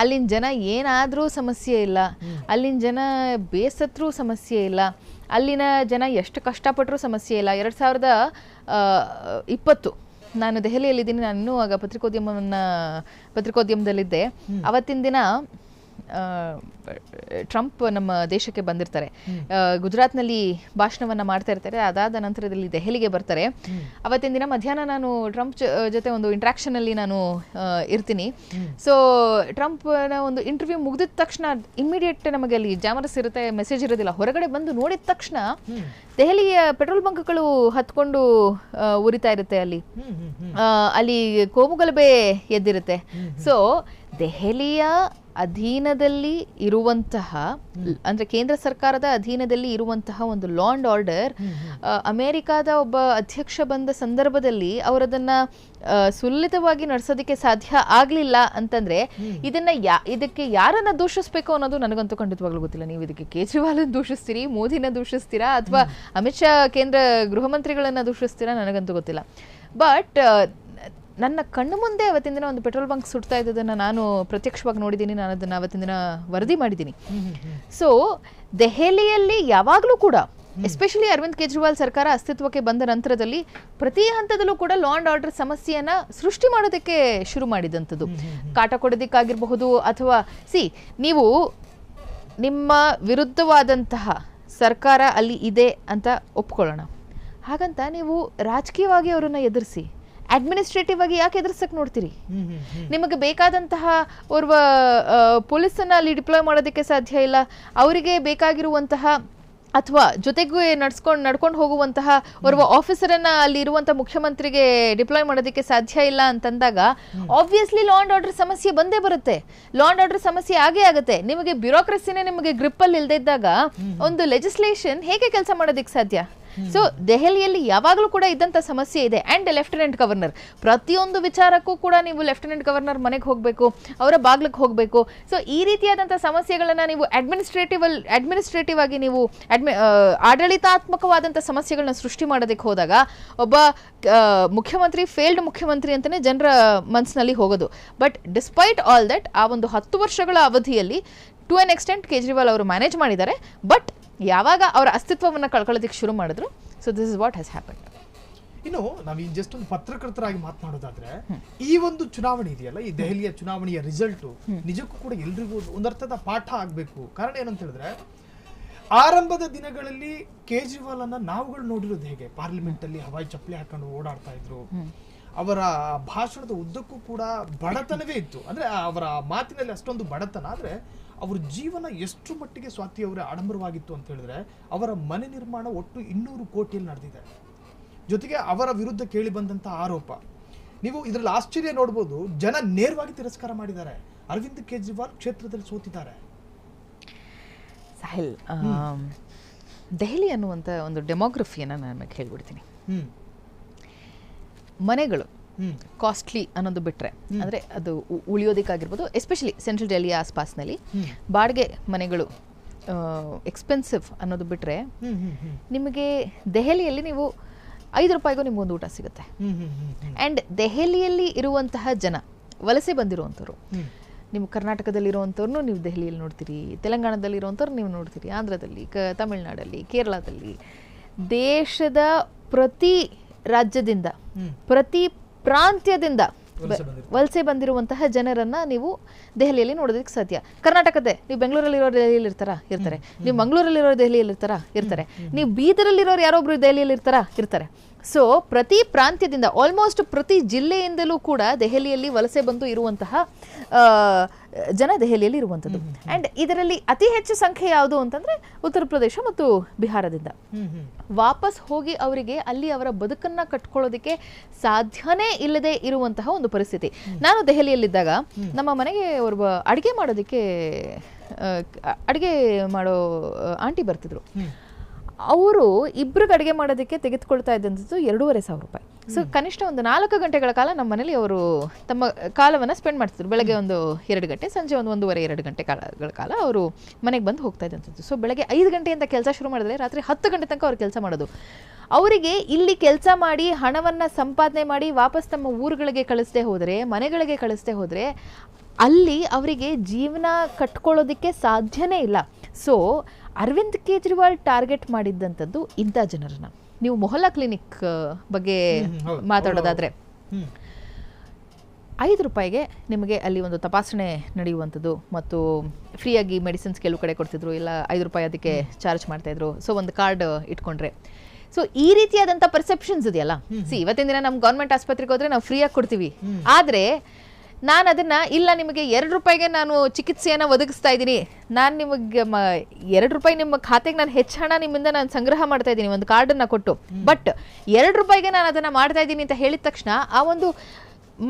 ಅಲ್ಲಿನ ಜನ ಏನಾದರೂ ಸಮಸ್ಯೆ ಇಲ್ಲ, ಅಲ್ಲಿನ ಜನ ಬೇಸತ್ರೂ ಸಮಸ್ಯೆ ಇಲ್ಲ, ಅಲ್ಲಿನ ಜನ ಎಷ್ಟು ಕಷ್ಟಪಟ್ಟರೂ ಸಮಸ್ಯೆ ಇಲ್ಲ. 2020 ನಾನು ದೆಹಲಿಯಲ್ಲಿದ್ದೀನಿ, ನಾನು ಇನ್ನೂ ಆಗ ಪತ್ರಿಕೋದ್ಯಮದಲ್ಲಿದ್ದೆ. ಅವತ್ತಿನ ದಿನ ಟ್ರಂಪ್ ನಮ್ಮ ದೇಶಕ್ಕೆ ಬಂದಿರ್ತಾರೆ, ಗುಜರಾತ್ನಲ್ಲಿ ಭಾಷಣವನ್ನ ಮಾಡ್ತಾ ಇರ್ತಾರೆ. ಅದಾದ ನಂತರದಲ್ಲಿ ದೆಹಲಿಗೆ ಬರ್ತಾರೆ. ಅವತ್ತಿನ ದಿನ ಮಧ್ಯಾಹ್ನ ನಾನು ಟ್ರಂಪ್ ಜೊತೆ ಒಂದು ಇಂಟ್ರಾಕ್ಷನ್ ಅಲ್ಲಿ ನಾನು ಇರ್ತೀನಿ. ಸೊ ಟ್ರಂಪ್ನ ಒಂದು ಇಂಟರ್ವ್ಯೂ ಮುಗಿದ ತಕ್ಷಣ ಇಮಿಡಿಯೇಟ್ ನಮಗೆ ಅಲ್ಲಿ ಜಾಮರಸ್ ಇರುತ್ತೆ, ಮೆಸೇಜ್ ಇರೋದಿಲ್ಲ. ಹೊರಗಡೆ ಬಂದು ನೋಡಿದ ತಕ್ಷಣ ದೆಹಲಿಯ ಪೆಟ್ರೋಲ್ ಬಂಕ್ಗಳು ಹತ್ಕೊಂಡು ಉರಿತಾ ಇರುತ್ತೆ, ಅಲ್ಲಿ ಕೋಮುಗಲಭೆ ಎದ್ದಿರುತ್ತೆ. ಸೊ ದೆಹಲಿಯ ಅಧೀನದಲ್ಲಿ ಇರುವಂತಹ, ಅಂದ್ರೆ ಕೇಂದ್ರ ಸರ್ಕಾರದ ಅಧೀನದಲ್ಲಿ ಇರುವಂತಹ ಒಂದು ಲಾ ಅಂಡ್ ಆರ್ಡರ್ ಅಮೆರಿಕಾದ ಒಬ್ಬ ಅಧ್ಯಕ್ಷ ಬಂದ ಸಂದರ್ಭದಲ್ಲಿ ಅವರದನ್ನ ಸುಲಲಿತವಾಗಿ ನಡೆಸೋದಕ್ಕೆ ಸಾಧ್ಯ ಆಗ್ಲಿಲ್ಲ ಅಂತಂದ್ರೆ ಇದಕ್ಕೆ ಯಾರನ್ನ ದೂಷಿಸ್ಬೇಕು ಅನ್ನೋದು ನನಗಂತೂ ಖಂಡಿತವಾಗ್ಲೂ ಗೊತ್ತಿಲ್ಲ. ನೀವು ಇದಕ್ಕೆ ಕೇಜ್ರಿವಾಲ್ ದೂಷಿಸ್ತೀರಿ, ಮೋದಿನ ದೂಷಿಸ್ತೀರಾ, ಅಥವಾ ಅಮಿತ್ ಶಾ ಕೇಂದ್ರ ಗೃಹ ಮಂತ್ರಿಗಳನ್ನ ದೂಷಿಸ್ತೀರಾ, ನನಗಂತೂ ಗೊತ್ತಿಲ್ಲ. ಬಟ್ ನನ್ನ ಕಣ್ಣು ಮುಂದೆ ಅವತ್ತಿನ ದಿನ ಒಂದು ಪೆಟ್ರೋಲ್ ಬಂಕ್ ಸುಡ್ತಾ ಇದ್ದದನ್ನು ನಾನು ಪ್ರತ್ಯಕ್ಷವಾಗಿ ನೋಡಿದ್ದೀನಿ, ನಾನು ಅದನ್ನು ಅವತ್ತಿನ ದಿನ ವರದಿ ಮಾಡಿದ್ದೀನಿ. ಸೊ ದೆಹಲಿಯಲ್ಲಿ ಯಾವಾಗಲೂ ಕೂಡ, ಎಸ್ಪೆಷಲಿ ಅರವಿಂದ್ ಕೇಜ್ರಿವಾಲ್ ಸರ್ಕಾರ ಅಸ್ತಿತ್ವಕ್ಕೆ ಬಂದ ನಂತರದಲ್ಲಿ ಪ್ರತಿ ಹಂತದಲ್ಲೂ ಕೂಡ ಲಾ ಅಂಡ್ ಆರ್ಡರ್ ಸಮಸ್ಯೆಯನ್ನ ಸೃಷ್ಟಿ ಮಾಡೋದಕ್ಕೆ ಶುರು ಮಾಡಿದಂಥದ್ದು. ಕಾಟ ಕೊಡೋದಕ್ಕಾಗಿರಬಹುದು, ಅಥವಾ ನೀವು ನಿಮ್ಮ ವಿರುದ್ಧವಾದಂತಹ ಸರ್ಕಾರ ಅಲ್ಲಿ ಇದೆ ಅಂತ ಒಪ್ಕೊಳ್ಳೋಣ, ಹಾಗಂತ ನೀವು ರಾಜಕೀಯವಾಗಿ ಅವರನ್ನ ಎದುರಿಸಿ ಅಡ್ಮಿನಿಸ್ಟ್ರೇಟಿವ್ ಆಗಿ ಯಾಕೆ ಎದುರಿಸಕ್ಕೆ ನೋಡ್ತೀರಿ? ನಿಮಗೆ ಬೇಕಾದಂತಹ ಓರ್ವ ಪೊಲೀಸನ್ನ ಅಲ್ಲಿ ಡಿಪ್ಲಾಯ್ ಮಾಡೋದಕ್ಕೆ ಸಾಧ್ಯ ಇಲ್ಲ, ಅವರಿಗೆ ಬೇಕಾಗಿರುವಂತಹ ಅಥವಾ ಜೊತೆಗೂ ನಡ್ಕೊಂಡು ಹೋಗುವಂತಹ ಓರ್ವ ಆಫೀಸರನ್ನ ಅಲ್ಲಿ ಇರುವಂತಹ ಮುಖ್ಯಮಂತ್ರಿಗೆ ಡಿಪ್ಲಾಯ್ ಮಾಡೋದಕ್ಕೆ ಸಾಧ್ಯ ಇಲ್ಲ ಅಂತಂದಾಗ ಆಬ್ವಿಯಸ್ಲಿ ಲಾ ಅಂಡ್ ಆರ್ಡರ್ ಸಮಸ್ಯೆ ಬಂದೇ ಬರುತ್ತೆ. ಲಾ ಅಂಡ್ ಆರ್ಡರ್ ಸಮಸ್ಯೆ ಆಗೇ ಆಗುತ್ತೆ. ನಿಮಗೆ ಬ್ಯೂರೋಕ್ರಸಿನೇ ನಿಮಗೆ ಗ್ರಿಪ್ ಅಲ್ಲಿ ಇಲ್ದೇ ಇದ್ದಾಗ ಒಂದು ಲೆಜಿಸ್ಲೇಷನ್ ಹೇಗೆ ಕೆಲಸ ಮಾಡೋದಕ್ಕೆ ಸಾಧ್ಯ? ಸೊ ದೆಹಲಿಯಲ್ಲಿ ಯಾವಾಗಲೂ ಕೂಡ ಇದ್ದಂಥ ಸಮಸ್ಯೆ ಇದೆ. ಆ್ಯಂಡ್ ಲೆಫ್ಟಿನೆಂಟ್ ಗವರ್ನರ್, ಪ್ರತಿಯೊಂದು ವಿಚಾರಕ್ಕೂ ಕೂಡ ನೀವು ಲೆಫ್ಟಿನೆಂಟ್ ಗವರ್ನರ್ ಮನೆಗೆ ಹೋಗಬೇಕು, ಅವರ ಬಾಗ್ಲಿಗೆ ಹೋಗಬೇಕು. ಸೊ ಈ ರೀತಿಯಾದಂಥ ಸಮಸ್ಯೆಗಳನ್ನು ನೀವು ಅಡ್ಮಿನಿಸ್ಟ್ರೇಟಿವ್ ಆಗಿ ನೀವು ಆಡಳಿತಾತ್ಮಕವಾದಂಥ ಸಮಸ್ಯೆಗಳನ್ನ ಸೃಷ್ಟಿ ಮಾಡೋದಕ್ಕೆ ಹೋದಾಗ ಒಬ್ಬ ಮುಖ್ಯಮಂತ್ರಿ ಫೇಲ್ಡ್ ಮುಖ್ಯಮಂತ್ರಿ ಅಂತಲೇ ಜನರ ಮನಸ್ಸಿನಲ್ಲಿ ಹೋಗೋದು. ಬಟ್ ಡಿಸ್ಪೈಟ್ ಆಲ್ ದಟ್ ಆ ಒಂದು 10 ವರ್ಷಗಳ ಅವಧಿಯಲ್ಲಿ ಟು ಎನ್ ಎಕ್ಸ್ಟೆಂಟ್ ಕೇಜ್ರಿವಾಲ್ ಅವರು ಮ್ಯಾನೇಜ್ ಮಾಡಿದ್ದಾರೆ. ಬಟ್ ಯಾವಾಗ ಅವರ ಅಸ್ತಿತ್ವವನ್ನು ಕಳ್ಕೊಳ್ಳೋದಕ್ಕೆ ಶುರು ಮಾಡಿದ್ರು, so this is what has happened. ಇನ್ನು ನಾವು ಈ ಜಸ್ಟ್ ಒಂದು ಪತ್ರಕರ್ತರಾಗಿ ಮಾತನಾಡೋದಾದ್ರೆ, ಈ ಒಂದು ಚುನಾವಣೆ ಇದೆಯಲ್ಲ, ಈ ದೆಹಲಿಯ ಚುನಾವಣೆಯ ರಿಸಲ್ಟ್ ನಿಜಕ್ಕೂ ಕೂಡ ಎಲ್ರಿಗೂ ಒಂದರ್ಥದ ಪಾಠ ಆಗಬೇಕು. ಕಾರಣ ಏನಂತ ಹೇಳಿದ್ರೆ, ಆರಂಭದ ದಿನಗಳಲ್ಲಿ ಕೇಜ್ರಿವಾಲ್ ಅನ್ನ ನಾವುಗಳು ನೋಡಿರೋದು ಹೇಗೆ, ಪಾರ್ಲಿಮೆಂಟ್ ಅಲ್ಲಿ ಹವಾಯಿ ಚಪ್ಪಲಿ ಹಾಕೊಂಡು ಓಡಾಡ್ತಾ ಇದ್ರು. ಅವರ ಭಾಷಣದ ಉದ್ದಕ್ಕೂ ಕೂಡ ಬಡತನವೇ ಇತ್ತು. ಅಂದ್ರೆ ಅವರ ಮಾತಿನಲ್ಲಿ ಅಷ್ಟೊಂದು ಬಡತನ, ಆದ್ರೆ ಅವ್ರ ಜೀವನ ಎಷ್ಟು ಮಟ್ಟಿಗೆ ಸ್ವಾತಿ ಅವರ ಆಡಂಬರವಾಗಿತ್ತು ಅಂತ ಹೇಳಿದ್ರೆ, ಅವರ ಮನೆ ನಿರ್ಮಾಣ ಒಟ್ಟು 200 ಕೋಟಿಯಲ್ಲಿ ನಡೆದಿದೆ. ಜೊತೆಗೆ ಅವರ ವಿರುದ್ಧ ಕೇಳಿ ಬಂದಂತ ಆರೋಪ, ನೀವು ಇದರಲ್ಲಿ ಆಶ್ಚರ್ಯ ನೋಡ್ಬೋದು, ಜನ ನೇರವಾಗಿ ತಿರಸ್ಕಾರ ಮಾಡಿದ್ದಾರೆ. ಅರವಿಂದ್ ಕೇಜ್ರಿವಾಲ್ ಕ್ಷೇತ್ರದಲ್ಲಿ ಸೋತಿದ್ದಾರೆ. ಸಾಹಿಲ್, ದೆಹಲಿ ಅನ್ನುವಂಥ ಒಂದು ಡೆಮೋಗ್ರಫಿಯನ್ನು ನಾನು ನಿಮಗೆ ಹೇಳ್ಬಿಡ್ತೀನಿ. ಮನೆಗಳು ಕಾಸ್ಟ್ಲಿ ಅನ್ನೋದು ಬಿಟ್ರೆ, ಅಂದರೆ ಅದು ಉಳಿಯೋದಕ್ಕಾಗಿರ್ಬೋದು, ಎಸ್ಪೆಷಲಿ ಸೆಂಟ್ರಲ್ ಡೆಲ್ಲಿ ಆಸ್ಪಾಸ್ನಲ್ಲಿ ಬಾಡಿಗೆ ಮನೆಗಳು ಎಕ್ಸ್ಪೆನ್ಸಿವ್ ಅನ್ನೋದು ಬಿಟ್ರೆ, ನಿಮಗೆ ದೆಹಲಿಯಲ್ಲಿ ನೀವು 5 ರೂಪಾಯಿಗೂ ನಿಮ್ಗೊಂದು ಊಟ ಸಿಗುತ್ತೆ. ಆ್ಯಂಡ್ ದೆಹಲಿಯಲ್ಲಿ ಇರುವಂತಹ ಜನ ವಲಸೆ ಬಂದಿರುವಂಥವ್ರು, ನೀವು ಕರ್ನಾಟಕದಲ್ಲಿರುವಂಥವ್ರನ್ನೂ ನೀವು ದೆಹಲಿಯಲ್ಲಿ ನೋಡ್ತೀರಿ, ತೆಲಂಗಾಣದಲ್ಲಿರುವಂಥವ್ರು ನೀವು ನೋಡ್ತೀರಿ, ಆಂಧ್ರದಲ್ಲಿ, ತಮಿಳ್ನಾಡಲ್ಲಿ, ಕೇರಳದಲ್ಲಿ. ದೇಶದ ಪ್ರತಿ ರಾಜ್ಯದಿಂದ, ಪ್ರತಿ ಪ್ರಾಂತ್ಯದಿಂದ ವಲಸೆ ಬಂದಿರುವಂತಹ ಜನರನ್ನ ನೀವು ದೆಹಲಿಯಲ್ಲಿ ನೋಡೋದಕ್ಕೆ ಸಾಧ್ಯ. ಕರ್ನಾಟಕದ ನೀವು ಬೆಂಗಳೂರಲ್ಲಿರೋ ದೆಹಲಿಯಲ್ಲಿ ಇರ್ತಾರೆ, ನೀವು ಮಂಗಳೂರಲ್ಲಿರೋ ದೆಹಲಿಯಲ್ಲಿ ಇರ್ತಾರೆ, ನೀವು ಬೀದರಲ್ಲಿರೋರು ಯಾರೊಬ್ರು ದೆಹಲಿಯಲ್ಲಿ ಇರ್ತಾರೆ. ಸೊ ಪ್ರತಿ ಪ್ರಾಂತ್ಯದಿಂದ ಆಲ್ಮೋಸ್ಟ್ ಪ್ರತಿ ಜಿಲ್ಲೆಯಿಂದಲೂ ಕೂಡ ದೆಹಲಿಯಲ್ಲಿ ವಲಸೆ ಬಂದು ಇರುವಂತಹ ಜನ ದೆಹಲಿಯಲ್ಲಿ ಇರುವಂಥದ್ದು. ಆ್ಯಂಡ್ ಇದರಲ್ಲಿ ಅತಿ ಹೆಚ್ಚು ಸಂಖ್ಯೆ ಯಾವುದು ಅಂತಂದ್ರೆ ಉತ್ತರ ಪ್ರದೇಶ ಮತ್ತು ಬಿಹಾರದಿಂದ. ವಾಪಸ್ ಹೋಗಿ ಅವರಿಗೆ ಅಲ್ಲಿ ಅವರ ಬದುಕನ್ನ ಕಟ್ಕೊಳ್ಳೋದಕ್ಕೆ ಸಾಧ್ಯನೇ ಇಲ್ಲದೆ ಇರುವಂತಹ ಒಂದು ಪರಿಸ್ಥಿತಿ. ನಾನು ದೆಹಲಿಯಲ್ಲಿದ್ದಾಗ ನಮ್ಮ ಮನೆಗೆ ಒಬ್ಬ ಅಡುಗೆ ಮಾಡೋದಕ್ಕೆ ಅಡುಗೆ ಮಾಡೋ ಆಂಟಿ ಬರ್ತಿದ್ರು. ಅವರು ಇಬ್ರಿಗೆ ಅಡುಗೆ ಮಾಡೋದಕ್ಕೆ ತೆಗೆದುಕೊಳ್ತಾ ಇದ್ದಂಥದ್ದು 2,500 ರೂಪಾಯಿ. ಸೊ ಕನಿಷ್ಠ ಒಂದು 4 ಗಂಟೆಗಳ ಕಾಲ ನಮ್ಮ ಮನೇಲಿ ಅವರು ತಮ್ಮ ಕಾಲವನ್ನು ಸ್ಪೆಂಡ್ ಮಾಡ್ತಿದ್ರು. ಬೆಳಗ್ಗೆ ಒಂದು 2 ಗಂಟೆ, ಸಂಜೆ ಒಂದು 1.5-2 ಗಂಟೆಗಳ ಕಾಲ ಅವರು ಮನೆಗೆ ಬಂದು ಹೋಗ್ತಾ ಇದ್ದಂಥದ್ದು. ಸೊ ಬೆಳಗ್ಗೆ 5 ಗಂಟೆಯಿಂದ ಕೆಲಸ ಶುರು ಮಾಡಿದ್ರೆ ರಾತ್ರಿ 10 ಗಂಟೆ ತನಕ ಅವ್ರು ಕೆಲಸ ಮಾಡೋದು. ಅವರಿಗೆ ಇಲ್ಲಿ ಕೆಲಸ ಮಾಡಿ ಹಣವನ್ನು ಸಂಪಾದನೆ ಮಾಡಿ ವಾಪಸ್ ತಮ್ಮ ಊರುಗಳಿಗೆ ಕಳಿಸದೆ ಹೋದರೆ, ಮನೆಗಳಿಗೆ ಕಳಿಸದೆ ಹೋದರೆ ಅಲ್ಲಿ ಅವರಿಗೆ ಜೀವನ ಕಟ್ಕೊಳ್ಳೋದಕ್ಕೆ ಸಾಧ್ಯನೇ ಇಲ್ಲ. ಸೊ ಅರವಿಂದ್ ಕೇಜ್ರಿವಾಲ್ ಟಾರ್ಗೆಟ್ ಮಾಡಿದ್ದಂಥದ್ದು ಇಂಥ ಜನರನ್ನ. ನೀವು ಮೊಹಲ್ಲಾ ಕ್ಲಿನಿಕ್ ಬಗ್ಗೆ ಮಾತಾಡೋದಾದ್ರೆ 5 ರೂಪಾಯಿಗೆ ನಿಮಗೆ ಅಲ್ಲಿ ಒಂದು ತಪಾಸಣೆ ನಡೆಯುವಂಥದ್ದು ಮತ್ತು ಫ್ರೀಯಾಗಿ ಮೆಡಿಸಿನ್ಸ್ ಕೆಲವು ಕಡೆ ಕೊಡ್ತಿದ್ರು, ಇಲ್ಲ 5 ರೂಪಾಯಿ ಅದಕ್ಕೆ ಚಾರ್ಜ್ ಮಾಡ್ತಾಯಿದ್ರು. ಸೊ ಒಂದು ಕಾರ್ಡ್ ಇಟ್ಕೊಂಡ್ರೆ. ಸೊ ಈ ರೀತಿಯಾದಂಥ ಪರ್ಸೆಪ್ಷನ್ಸ್ ಇದೆಯಲ್ಲ. ಇವತ್ತಿನ ದಿನ ನಮ್ಮ ಗೌರ್ಮೆಂಟ್ ಆಸ್ಪತ್ರೆಗೆ ಹೋದ್ರೆ ನಾವು ಫ್ರೀಯಾಗಿ ಕೊಡ್ತೀವಿ, ಆದರೆ ನಾನು ಅದನ್ನ ಇಲ್ಲ ನಿಮಗೆ 2 ರೂಪಾಯಿಗೆ ನಾನು ಚಿಕಿತ್ಸೆಯನ್ನು ಒದಗಿಸ್ತಾ ಇದ್ದೀನಿ, ನಾನು ನಿಮಗೆ 2 ರೂಪಾಯಿ ನಿಮ್ಮ ಖಾತೆಗೆ ನಾನು ಹೆಚ್ಚು ಹಣ ನಿಮ್ಮಿಂದ ನಾನು ಸಂಗ್ರಹ ಮಾಡ್ತಾ ಇದ್ದೀನಿ ಒಂದು ಕಾರ್ಡನ್ನು ಕೊಟ್ಟು, ಬಟ್ 2 ರೂಪಾಯಿಗೆ ನಾನು ಅದನ್ನು ಮಾಡ್ತಾ ಇದ್ದೀನಿ ಅಂತ ಹೇಳಿದ ತಕ್ಷಣ ಆ ಒಂದು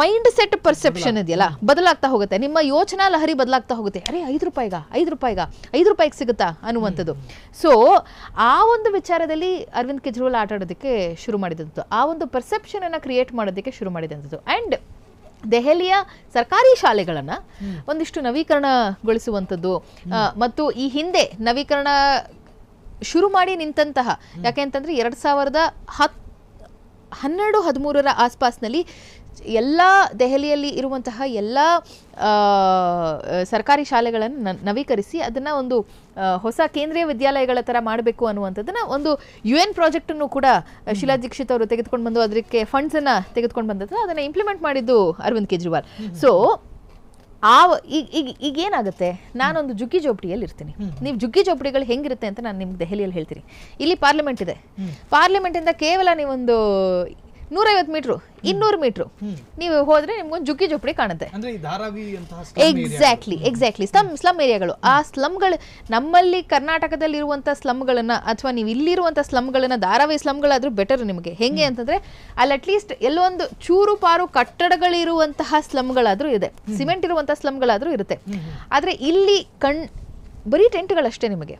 ಮೈಂಡ್ ಸೆಟ್ ಪರ್ಸೆಪ್ಷನ್ ಇದೆಯಲ್ಲ ಬದಲಾಗ್ತಾ ಹೋಗುತ್ತೆ. ನಿಮ್ಮ ಯೋಚನಾ ಲಹರಿ ಬದಲಾಗ್ತಾ ಹೋಗುತ್ತೆ. ಅರೆ 5 ರೂಪಾಯಿಗೆ ಸಿಗುತ್ತಾ ಅನ್ನುವಂಥದ್ದು. ಸೊ ಆ ಒಂದು ವಿಚಾರದಲ್ಲಿ ಅರವಿಂದ್ ಕೇಜ್ರಿವಾಲ್ ಆಟ ಆಡೋದಕ್ಕೆ ಶುರು ಮಾಡಿದಂಥದ್ದು, ಆ ಒಂದು ಪರ್ಸೆಪ್ಷನ್ ಅನ್ನು ಕ್ರಿಯೇಟ್ ಮಾಡೋದಕ್ಕೆ ಶುರು ಮಾಡಿದಂಥದ್ದು. ಆ್ಯಂಡ್ ದೆಹಲಿಯ ಸರ್ಕಾರಿ ಶಾಲೆಗಳನ್ನು ಒಂದಿಷ್ಟು ನವೀಕರಣಗೊಳಿಸುವಂಥದ್ದು ಮತ್ತು ಈ ಹಿಂದೆ ನವೀಕರಣ ಶುರು ಮಾಡಿ ನಿಂತಹ, ಯಾಕೆ ಅಂತಂದರೆ 2012-13 ಆಸ್ಪಾಸ್ನಲ್ಲಿ ಎಲ್ಲ ದೆಹಲಿಯಲ್ಲಿ ಇರುವಂತಹ ಎಲ್ಲ ಸರ್ಕಾರಿ ಶಾಲೆಗಳನ್ನು ನವೀಕರಿಸಿ ಅದನ್ನು ಒಂದು ಹೊಸ ಕೇಂದ್ರೀಯ ವಿದ್ಯಾಲಯಗಳ ಥರ ಮಾಡಬೇಕು ಅನ್ನುವಂಥದ್ದನ್ನು ಒಂದು UN ಪ್ರಾಜೆಕ್ಟನ್ನು ಕೂಡ ಶೀಲಾ ದೀಕ್ಷಿತ್ ಅವರು ತೆಗೆದುಕೊಂಡು ಬಂದು ಅದಕ್ಕೆ ಫಂಡ್ಸನ್ನು ತೆಗೆದುಕೊಂಡು ಬಂದದ್ದು, ಅದನ್ನು ಇಂಪ್ಲಿಮೆಂಟ್ ಮಾಡಿದ್ದು ಅರವಿಂದ್ ಕೇಜ್ರಿವಾಲ್. ಸೊ ಈಗೇನಾಗುತ್ತೆ, ನಾನೊಂದು ಜುಗ್ಗಿ ಜೋಪಡಿಯಲ್ಲಿ ಇರ್ತೀನಿ. ನೀವು ಜುಗ್ಗಿ ಜೋಪಡಿಗಳು ಹೆಂಗಿರುತ್ತೆ ಅಂತ ನಾನು ನಿಮ್ಗೆ ದೆಹಲಿಯಲ್ಲಿ ಹೇಳ್ತೀನಿ. ಇಲ್ಲಿ ಪಾರ್ಲಿಮೆಂಟ್ ಇದೆ. ಪಾರ್ಲಿಮೆಂಟಿಂದ ಕೇವಲ ನೀವೊಂದು 150 ಮೀಟ್ರು 200 ಮೀಟ್ರು ನೀವು ಹೋದ್ರೆ ನಿಮ್ಗೊಂದು ಜುಗ್ಗಿ ಜೋಪಡಿ ಕಾಣುತ್ತೆ. ಎಕ್ಸಾಕ್ಟ್ಲಿ ಸ್ಲಮ್ ಏರಿಯಾಗಳು. ಆ ಸ್ಲಮ್ಗಳು ನಮ್ಮಲ್ಲಿ ಕರ್ನಾಟಕದಲ್ಲಿ ಇರುವಂತಹ ಸ್ಲಮ್ಗಳನ್ನ ಅಥವಾ ನೀವು ಇಲ್ಲಿರುವಂತಹ ಸ್ಲಮ್ಗಳನ್ನ, ಧಾರಾವಿ ಸ್ಲಮ್ಗಳಾದ್ರೂ ಬೆಟರ್ ನಿಮಗೆ. ಹೆಂಗೆ ಅಂತಂದ್ರೆ ಅಲ್ಲಿ ಅಟ್ಲೀಸ್ಟ್ ಎಲ್ಲೋ ಒಂದು ಚೂರು ಪಾರು ಕಟ್ಟಡಗಳಿರುವಂತಹ ಸ್ಲಮ್ಗಳಾದ್ರೂ ಇದೆ, ಸಿಮೆಂಟ್ ಇರುವಂತಹ ಸ್ಲಮ್ಗಳಾದ್ರೂ ಇರುತ್ತೆ. ಆದ್ರೆ ಇಲ್ಲಿ ಬರೀ ಟೆಂಟ್ಗಳಷ್ಟೇ ನಿಮಗೆ,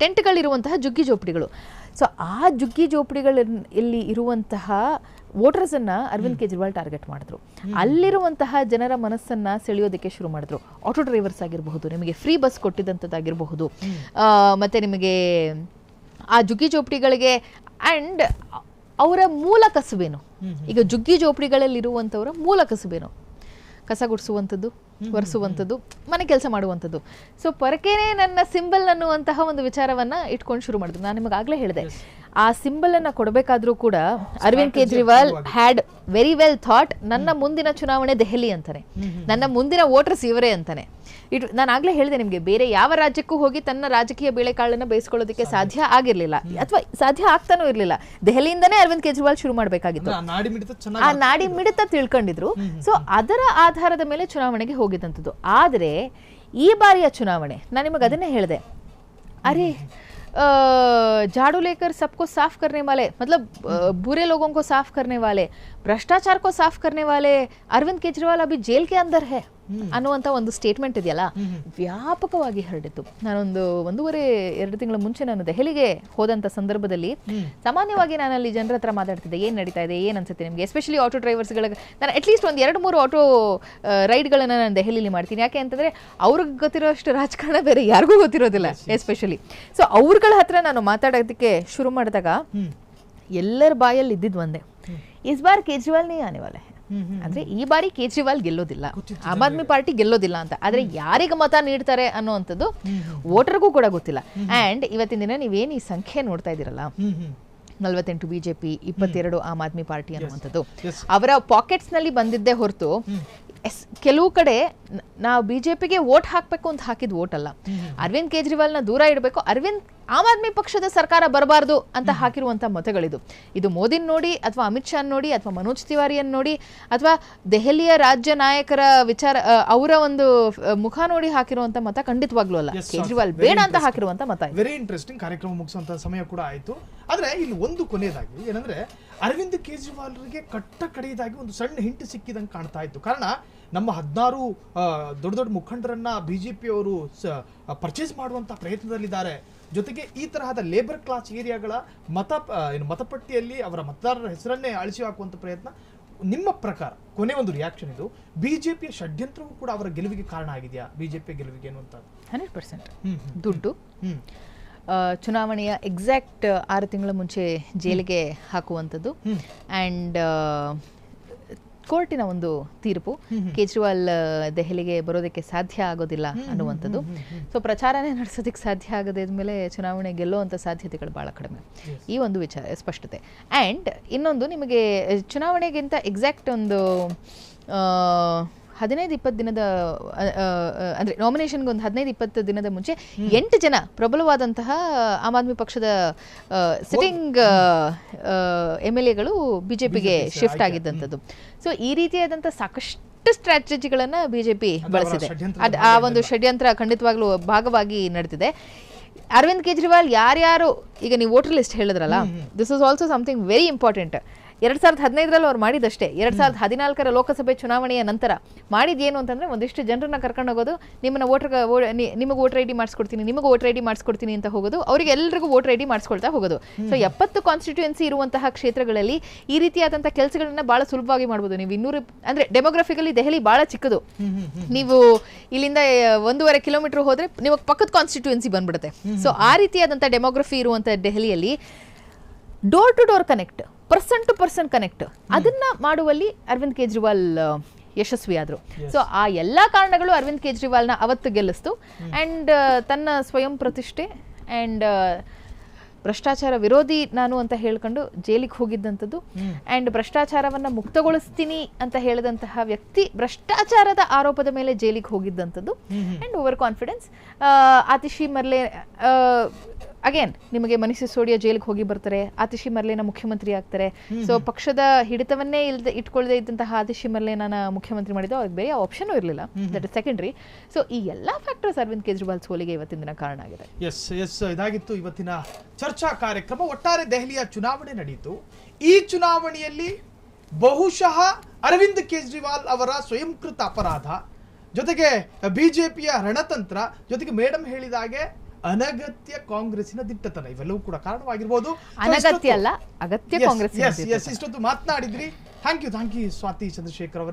ಟೆಂಟ್ಗಳಿರುವಂತಹ ಜುಗ್ಗಿ ಜೋಪಡಿಗಳು. ಸೊ ಆ ಜುಗ್ಗಿ ಜೋಪಡಿಗಳಲ್ಲಿ ಇರುವಂತಹ ವೋಟರ್ಸನ್ನು ಅರವಿಂದ್ ಕೇಜ್ರಿವಾಲ್ ಟಾರ್ಗೆಟ್ ಮಾಡಿದ್ರು. ಅಲ್ಲಿರುವಂತಹ ಜನರ ಮನಸ್ಸನ್ನು ಸೆಳೆಯೋದಕ್ಕೆ ಶುರು ಮಾಡಿದ್ರು. ಆಟೋ ಡ್ರೈವರ್ಸ್ ಆಗಿರಬಹುದು, ನಿಮಗೆ ಫ್ರೀ ಬಸ್ ಕೊಟ್ಟಿದ್ದಂಥದ್ದಾಗಿರಬಹುದು, ಮತ್ತು ನಿಮಗೆ ಆ ಜುಗ್ಗಿ ಜೋಪಡಿಗಳಿಗೆ ಆ್ಯಂಡ್ ಅವರ ಮೂಲ ಕಸುಬೇನು, ಈಗ ಜುಗ್ಗಿ ಜೋಪಡಿಗಳಲ್ಲಿರುವಂಥವರ ಮೂಲ ಕಸುಬೇನು ಕಸ ಗುಡಿಸುವಂಥದ್ದು, ಒರೆಸುವಂಥದ್ದು, ಮನೆ ಕೆಲಸ ಮಾಡುವಂಥದ್ದು. ಸೊ ಪರಕೇನೆ ನನ್ನ ಸಿಂಬಲ್ ಅನ್ನುವಂತಹ ಒಂದು ವಿಚಾರವನ್ನು ಇಟ್ಕೊಂಡು ಶುರು ಮಾಡಿದ್ರು. ನಾನು ನಿಮಗಾಗಲೇ ಹೇಳಿದೆ, ಆ ಸಿಂಬಲನ್ನು ಕೊಡಬೇಕಾದ್ರೂ ಕೂಡ Arvind Kejriwal had very well thought, ನನ್ನ ಮುಂದಿನ ಚುನಾವಣೆ ದೆಹಲಿ ಅಂತಾನೆ, ನನ್ನ ಮುಂದಿನ ವೋಟರ್ಸ್ ಇವರೇ ಅಂತಾನೆ. ನಾನು ಆಗಲೇ ಹೇಳಿದೆ ನಿಮಗೆ, ಬೇರೆ ಯಾವ ರಾಜ್ಯಕ್ಕೂ ಹೋಗಿ ತನ್ನ ರಾಜಕೀಯ ಬೇಳೆಕಾಳನ್ನು ಬೇಯಿಸ್ಕೊಳ್ಳೋದಕ್ಕೆ ಸಾಧ್ಯ ಆಗಿರಲಿಲ್ಲ, ಅಥವಾ ಸಾಧ್ಯ ಆಗ್ತಾನೂ ಇರಲಿಲ್ಲ. ದೆಹಲಿಯಿಂದನೇ ಅರವಿಂದ್ ಕೇಜ್ರಿವಾಲ್ ಶುರು ಮಾಡಬೇಕಾಗಿತ್ತು. ಆ ನಾಡಿ ಮಿಡಿತ ತಿಳ್ಕೊಂಡಿದ್ರು. ಸೊ ಅದರ ಆಧಾರದ ಮೇಲೆ ಚುನಾವಣೆಗೆ ಹೋಗಿದ್ದಂಥದ್ದು. ಆದರೆ ಈ ಬಾರಿಯ ಚುನಾವಣೆ ನಾನು ನಿಮಗೆ ಅದನ್ನೇ ಹೇಳಿದೆ, ಅರೆ झाड़ू लेकर सबको साफ करने वाले, मतलब बुरे लोगों को साफ करने वाले, भ्रष्टाचार को साफ करने वाले अरविंद केजरीवाल अभी जेल के अंदर है ಅನ್ನುವಂಥ ಒಂದು ಸ್ಟೇಟ್ಮೆಂಟ್ ಇದೆಯಲ್ಲ, ವ್ಯಾಪಕವಾಗಿ ಹರಡಿತ್ತು. ನಾನೊಂದು 1.5-2 ತಿಂಗಳ ಮುಂಚೆ ನಾನು ದೆಹಲಿಗೆ ಹೋದಂಥ ಸಂದರ್ಭದಲ್ಲಿ ಸಾಮಾನ್ಯವಾಗಿ ನಾನು ಅಲ್ಲಿ ಜನರ ಹತ್ರ ಮಾತಾಡ್ತಿದ್ದೆ, ಏನು ನಡೀತಾ ಇದೆ, ಏನು ಅನ್ಸುತ್ತೆ ನಿಮಗೆ, ಎಸ್ಪೆಷಲಿ ಆಟೋ ಡ್ರೈವರ್ಸ್ಗಳಿಗೆ. ನಾನು ಅಟ್ಲೀಸ್ಟ್ ಒಂದು 2-3 ಆಟೋ ರೈಡ್ಗಳನ್ನು ನಾನು ದೆಹಲಿಲಿ ಮಾಡ್ತೀನಿ. ಯಾಕೆ ಅಂತಂದರೆ ಅವ್ರಿಗೆ ಗೊತ್ತಿರೋಷ್ಟು ರಾಜಕಾರಣ ಬೇರೆ ಯಾರಿಗೂ ಗೊತ್ತಿರೋದಿಲ್ಲ ಎಸ್ಪೆಷಲಿ. ಸೊ ಅವ್ರಗಳ ಹತ್ರ ನಾನು ಮಾತಾಡೋದಕ್ಕೆ ಶುರು ಮಾಡಿದಾಗ ಎಲ್ಲರ ಬಾಯಲ್ಲಿ ಇದ್ದಿದ್ದು ಒಂದೇ, ಇಸ್ ಬಾರ್ ಕೇಜ್ರಿವಾಲ್ ನೀ ಆನೆ ವಾಲೆ, ಅಂದ್ರೆ ಈ ಬಾರಿ ಕೇಜ್ರಿವಾಲ್ ಗೆಲ್ಲೋದಿಲ್ಲ, ಆಮ್ ಆದ್ಮಿ ಪಾರ್ಟಿ ಗೆಲ್ಲೋದಿಲ್ಲ ಅಂತ. ಆದ್ರೆ ಯಾರಿಗೆ ಮತ ನೀಡ್ತಾರೆ ಅನ್ನೋವಂಥದ್ದು ವೋಟರ್ಗೂ ಕೂಡ ಗೊತ್ತಿಲ್ಲ. ಅಂಡ್ ಇವತ್ತಿನ ದಿನ ನೀವೇನು ಈ ಸಂಖ್ಯೆ ನೋಡ್ತಾ ಇದ್ದೀರಲ್ಲ, 48 ಬಿಜೆಪಿ, 22 ಆಮ್ ಆದ್ಮಿ ಪಾರ್ಟಿ ಅನ್ನುವಂಥದ್ದು ಅವರ ಪಾಕೆಟ್ಸ್ ನಲ್ಲಿ ಬಂದಿದ್ದೇ ಹೊರತು ಕೆಲವು ಕಡೆ ನಾವು ಬಿಜೆಪಿಗೆ ವೋಟ್ ಹಾಕಬೇಕು ಅಂತ ಹಾಕಿದ ವೋಟ್ ಅಲ್ಲ. ಅರವಿಂದ್ ಕೇಜ್ರಿವಾಲ್ನ ದೂರ ಇಡಬೇಕು, ಅರವಿಂದ್ ಆಮ್ ಆದ್ಮಿ ಪಕ್ಷದ ಸರ್ಕಾರ ಬರಬಾರ್ದು ಅಂತ ಹಾಕಿರುವಂತ ಮತಗಳಿದು. ಇದು ಮೋದಿನ್ ನೋಡಿ ಅಥವಾ ಅಮಿತ್ ಶಾ ನೋಡಿ ಅಥವಾ ಮನೋಜ್ ತಿವಾರಿಯನ್ ನೋಡಿ ಅಥವಾ ದೆಹಲಿಯ ರಾಜ್ಯ ನಾಯಕರ ವಿಚಾರ ಅವರ ಒಂದು ಮುಖ ನೋಡಿ ಹಾಕಿರುವಂತ ಮತ ಖಂಡಿತವಾಗ್ಲೂ ಅಲ್ಲ. ಕೇಜ್ರಿವಾಲ್ ಬೇಡ ಅಂತ ಹಾಕಿರುವಂತ ಮತ. Very interesting. ಕಾರ್ಯಕ್ರಮ ಮುಗಿಸುವಂತ ಸಮಯ ಕೂಡ ಆಯ್ತು. ಆದ್ರೆ ಇಲ್ಲಿ ಒಂದು ಕೊನೆಯದಾಗಿ ಏನಂದ್ರೆ ಅರವಿಂದ್ ಕೇಜ್ರಿವಾಲ್ರಿಗೆ ಕಟ್ಟ ಕಡೆಯದಾಗಿ ಒಂದು ಸಣ್ಣ ಹಿಂಟ್ ಸಿಕ್ಕಿದಂಗೆ ಕಾಣ್ತಾ ಇತ್ತು. ಕಾರಣ ನಮ್ಮ 16 ದೊಡ್ಡ ದೊಡ್ಡ ಮುಖಂಡರನ್ನ ಬಿಜೆಪಿ ಅವರು ಪರ್ಚೇಸ್ ಮಾಡುವಂತ ಪ್ರಯತ್ನದಲ್ಲಿದ್ದಾರೆ. ಜೊತೆಗೆ ಈ ತರಹದ ಲೇಬರ್ ಕ್ಲಾಸ್ ಏರಿಯಾಗಳ ಮತಪಟ್ಟಿಯಲ್ಲಿ ಅವರ ಮತದಾರರ ಹೆಸರನ್ನೇ ಅಳಿಸಿ ಹಾಕುವಂತ ಪ್ರಯತ್ನ. ನಿಮ್ಮ ಪ್ರಕಾರ ಕೊನೆ ಒಂದು ರಿಯಾಕ್ಷನ್ ಇದು, ಬಿಜೆಪಿಯ ಷಡ್ಯಂತ್ರವೂ ಕೂಡ ಅವರ ಗೆಲುವಿಗೆ ಕಾರಣ ಆಗಿದೆಯಾ? ಬಿಜೆಪಿ ಗೆಲುವಿಗೆ ಅನ್ನುವಂಥದ್ದು 100% ದುಡ್ಡು. ಚುನಾವಣೆಯ ಎಕ್ಸಾಕ್ಟ್ 6 ತಿಂಗಳ ಮುಂಚೆ ಜೈಲಿಗೆ ಹಾಕುವಂಥದ್ದು ಅಂಡ್ ಕೋರ್ಟಿನ ಒಂದು ತೀರ್ಪು ಕೇಜ್ರಿವಾಲ್ ದೆಹಲಿಗೆ ಬರೋದಕ್ಕೆ ಸಾಧ್ಯ ಆಗೋದಿಲ್ಲ ಅನ್ನುವಂಥದ್ದು. ಸೊ ಪ್ರಚಾರನೇ ನಡೆಸೋದಕ್ಕೆ ಸಾಧ್ಯ ಆಗದೆ ಮೇಲೆ ಚುನಾವಣೆ ಗೆಲ್ಲುವಂಥ ಸಾಧ್ಯತೆಗಳು ಬಹಳ ಕಡಿಮೆ. ಈ ಒಂದು ವಿಚಾರ ಸ್ಪಷ್ಟತೆ. ಆ್ಯಂಡ್ ಇನ್ನೊಂದು, ನಿಮಗೆ ಚುನಾವಣೆಗಿಂತ ಎಕ್ಸಾಕ್ಟ್ ಒಂದು 15-20 ದಿನದ ಅಂದರೆ ನಾಮಿನೇಷನ್ಗೆ ಒಂದು 15-20 ದಿನದ ಮುಂಚೆ 8 ಜನ ಪ್ರಬಲವಾದಂತಹ ಆಮ್ ಆದ್ಮಿ ಪಕ್ಷದ ಸಿಟ್ಟಿಂಗ್ MLAಗಳು ಬಿಜೆಪಿಗೆ ಶಿಫ್ಟ್ ಆಗಿದ್ದಂಥದ್ದು. ಸೊ ಈ ರೀತಿಯಾದಂಥ ಸಾಕಷ್ಟು ಸ್ಟ್ರಾಟಜಿಗಳನ್ನು ಬಿಜೆಪಿ ಬಳಸಿದೆ. ಆ ಒಂದು ಷಡ್ಯಂತ್ರ ಖಂಡಿತವಾಗ್ಲೂ ಭಾಗವಾಗಿ ನಡೆದಿದೆ. ಅರವಿಂದ್ ಕೇಜ್ರಿವಾಲ್ ಯಾರ್ಯಾರು ಈಗ ನೀವು ವೋಟರ್ ಲಿಸ್ಟ್ ಹೇಳಿದ್ರಲ್ಲ, this is also something very important. 2015ರಲ್ಲಿ ಅವ್ರು ಮಾಡಿದಷ್ಟೇ. 2014ರ ಲೋಕಸಭೆ ಚುನಾವಣೆಯ ನಂತರ ಮಾಡಿದ್ದೇನು ಅಂತಂದ್ರೆ ಒಂದಿಷ್ಟು ಜನರನ್ನ ಕರ್ಕೊಂಡು ಹೋಗೋದು, ನಿಮಗೆ ವೋಟರ್ ಐ ಡಿ ಮಾಡಿಸ್ಕೊಡ್ತೀನಿ, ನಿಮಗೆ ವೋಟರ್ ಐ ಡಿ ಮಾಡಿಸ್ಕೊಡ್ತೀನಿ ಅಂತ ಹೋಗೋದು, ಅವರಿಗೆ ಎಲ್ಲರಿಗೂ ವೋಟರ್ ಐ ಡಿ ಮಾಡಿಸ್ಕೊಳ್ತಾ ಹೋಗೋದು. ಸೊ 70 ಕಾನ್ಸ್ಟಿಟ್ಯೂಯೆನ್ಸಿ ಇರುವಂತಹ ಕ್ಷೇತ್ರಗಳಲ್ಲಿ ಈ ರೀತಿಯಾದಂತಹ ಕೆಲಸಗಳನ್ನ ಬಹಳ ಸುಲಭವಾಗಿ ಮಾಡ್ಬೋದು. ನೀವು 200 ಅಂದ್ರೆ ಡೆಮೋಗ್ರಫಿಕಲಿ ದೆಹಲಿ ಬಹಳ ಚಿಕ್ಕದು. ನೀವು ಇಲ್ಲಿಂದ 1.5 ಕಿಲೋಮೀಟರ್ ಹೋದ್ರೆ ನಿಮಗೆ ಪಕ್ಕದ ಕಾನ್ಸ್ಟಿಟ್ಯೂಯೆನ್ಸಿ ಬಂದ್ಬಿಡುತ್ತೆ. ಸೊ ಆ ರೀತಿಯಾದಂತಹ ಡೆಮೋಗ್ರಫಿ ಇರುವಂತಹ ದೆಹಲಿಯಲ್ಲಿ door to door connect, person to person connect, ಅದನ್ನ ಮಾಡುವಲ್ಲಿ ಅರವಿಂದ್ ಕೇಜ್ರಿವಾಲ್ ಯಶಸ್ವಿಯಾದರು. ಸೊ ಆ ಎಲ್ಲ ಕಾರಣಗಳು ಅರವಿಂದ್ ಕೇಜ್ರಿವಾಲ್ನ ಅವತ್ತು ಗೆಲ್ಲಿಸ್ತು. ಆ್ಯಂಡ್ ತನ್ನ ಸ್ವಯಂ ಪ್ರತಿಷ್ಠೆ ಆ್ಯಂಡ್ ಭ್ರಷ್ಟಾಚಾರ ವಿರೋಧಿ ನಾನು ಅಂತ ಹೇಳ್ಕೊಂಡು ಜೈಲಿಗೆ ಹೋಗಿದ್ದಂಥದ್ದು ಆ್ಯಂಡ್ ಭ್ರಷ್ಟಾಚಾರವನ್ನು ಮುಕ್ತಗೊಳಿಸ್ತೀನಿ ಅಂತ ಹೇಳಿದಂತಹ ವ್ಯಕ್ತಿ ಭ್ರಷ್ಟಾಚಾರದ ಆರೋಪದ ಮೇಲೆ ಜೈಲಿಗೆ ಹೋಗಿದ್ದಂಥದ್ದು ಆ್ಯಂಡ್ ಓವರ್ ಕಾನ್ಫಿಡೆನ್ಸ್. ಆತಿಶಿ ಮರ್ಲೆ ಅಗೇನ್ ನಿಮಗೆ ಮನೀಶ್ ಸಿಸೋಡಿಯಾ ಜೈಲಿಗೆ ಹೋಗಿ ಬರ್ತಾರೆ, ಆತಿಶಿ ಮರ್ಲೆನ ಮುಖ್ಯಮಂತ್ರಿ ಆಗ್ತಾರೆ. ಸೊ ಪಕ್ಷದ ಹಿಡಿತವನ್ನೇ ಇಟ್ಕೊಳ್ಳದೆ ಇದ್ದಂತಹ ಆತಿಶಿ ಮರ್ಲೆನ ಮುಖ್ಯಮಂತ್ರಿ ಮಾಡಿದ್ದು, ಅವ್ರಿಗೆ ಬೇರೆ ಆಪ್ಷನ್ ಇರಲಿಲ್ಲ. That is secondary. ಸೊ ಈ ಎಲ್ಲ ಫ್ಯಾಕ್ಟರ್ಸ್ ಅರವಿಂದ್ ಕೇಜ್ರಿವಾಲ್ ಸೋಲಿಗೆ ಇವತ್ತಿನ ದಿನ ಕಾರಣ ಆಗಿದೆ. ಎಸ್ ಇದಾಗಿತ್ತು ಇವತ್ತಿನ ಚರ್ಚಾ ಕಾರ್ಯಕ್ರಮ. ಒಟ್ಟಾರೆ ದೆಹಲಿಯ ಚುನಾವಣೆ ನಡೆಯಿತು. ಈ ಚುನಾವಣೆಯಲ್ಲಿ ಬಹುಶಃ ಅರವಿಂದ್ ಕೇಜ್ರಿವಾಲ್ ಅವರ ಸ್ವಯಂಕೃತ ಅಪರಾಧ, ಜೊತೆಗೆ ಬಿಜೆಪಿಯ ರಣತಂತ್ರ, ಜೊತೆಗೆ ಮೇಡಮ್ ಹೇಳಿದ ಹಾಗೆ ಅನಗತ್ಯ ಕಾಂಗ್ರೆಸ್ಸಿನ ದಿಟ್ಟತನ, ಇವೆಲ್ಲವೂ ಕೂಡ ಕಾರಣವಾಗಿರ್ಬೋದು. ಅನಗತ್ಯ ಅಲ್ಲ, ಅಗತ್ಯ ಕಾಂಗ್ರೆಸ್. ಇಷ್ಟೊತ್ತು ಮಾತನಾಡಿದ್ರಿ. ಥ್ಯಾಂಕ್ ಯು ಸ್ವಾತಿ ಚಂದ್ರಶೇಖರ್ ಅವರೇ.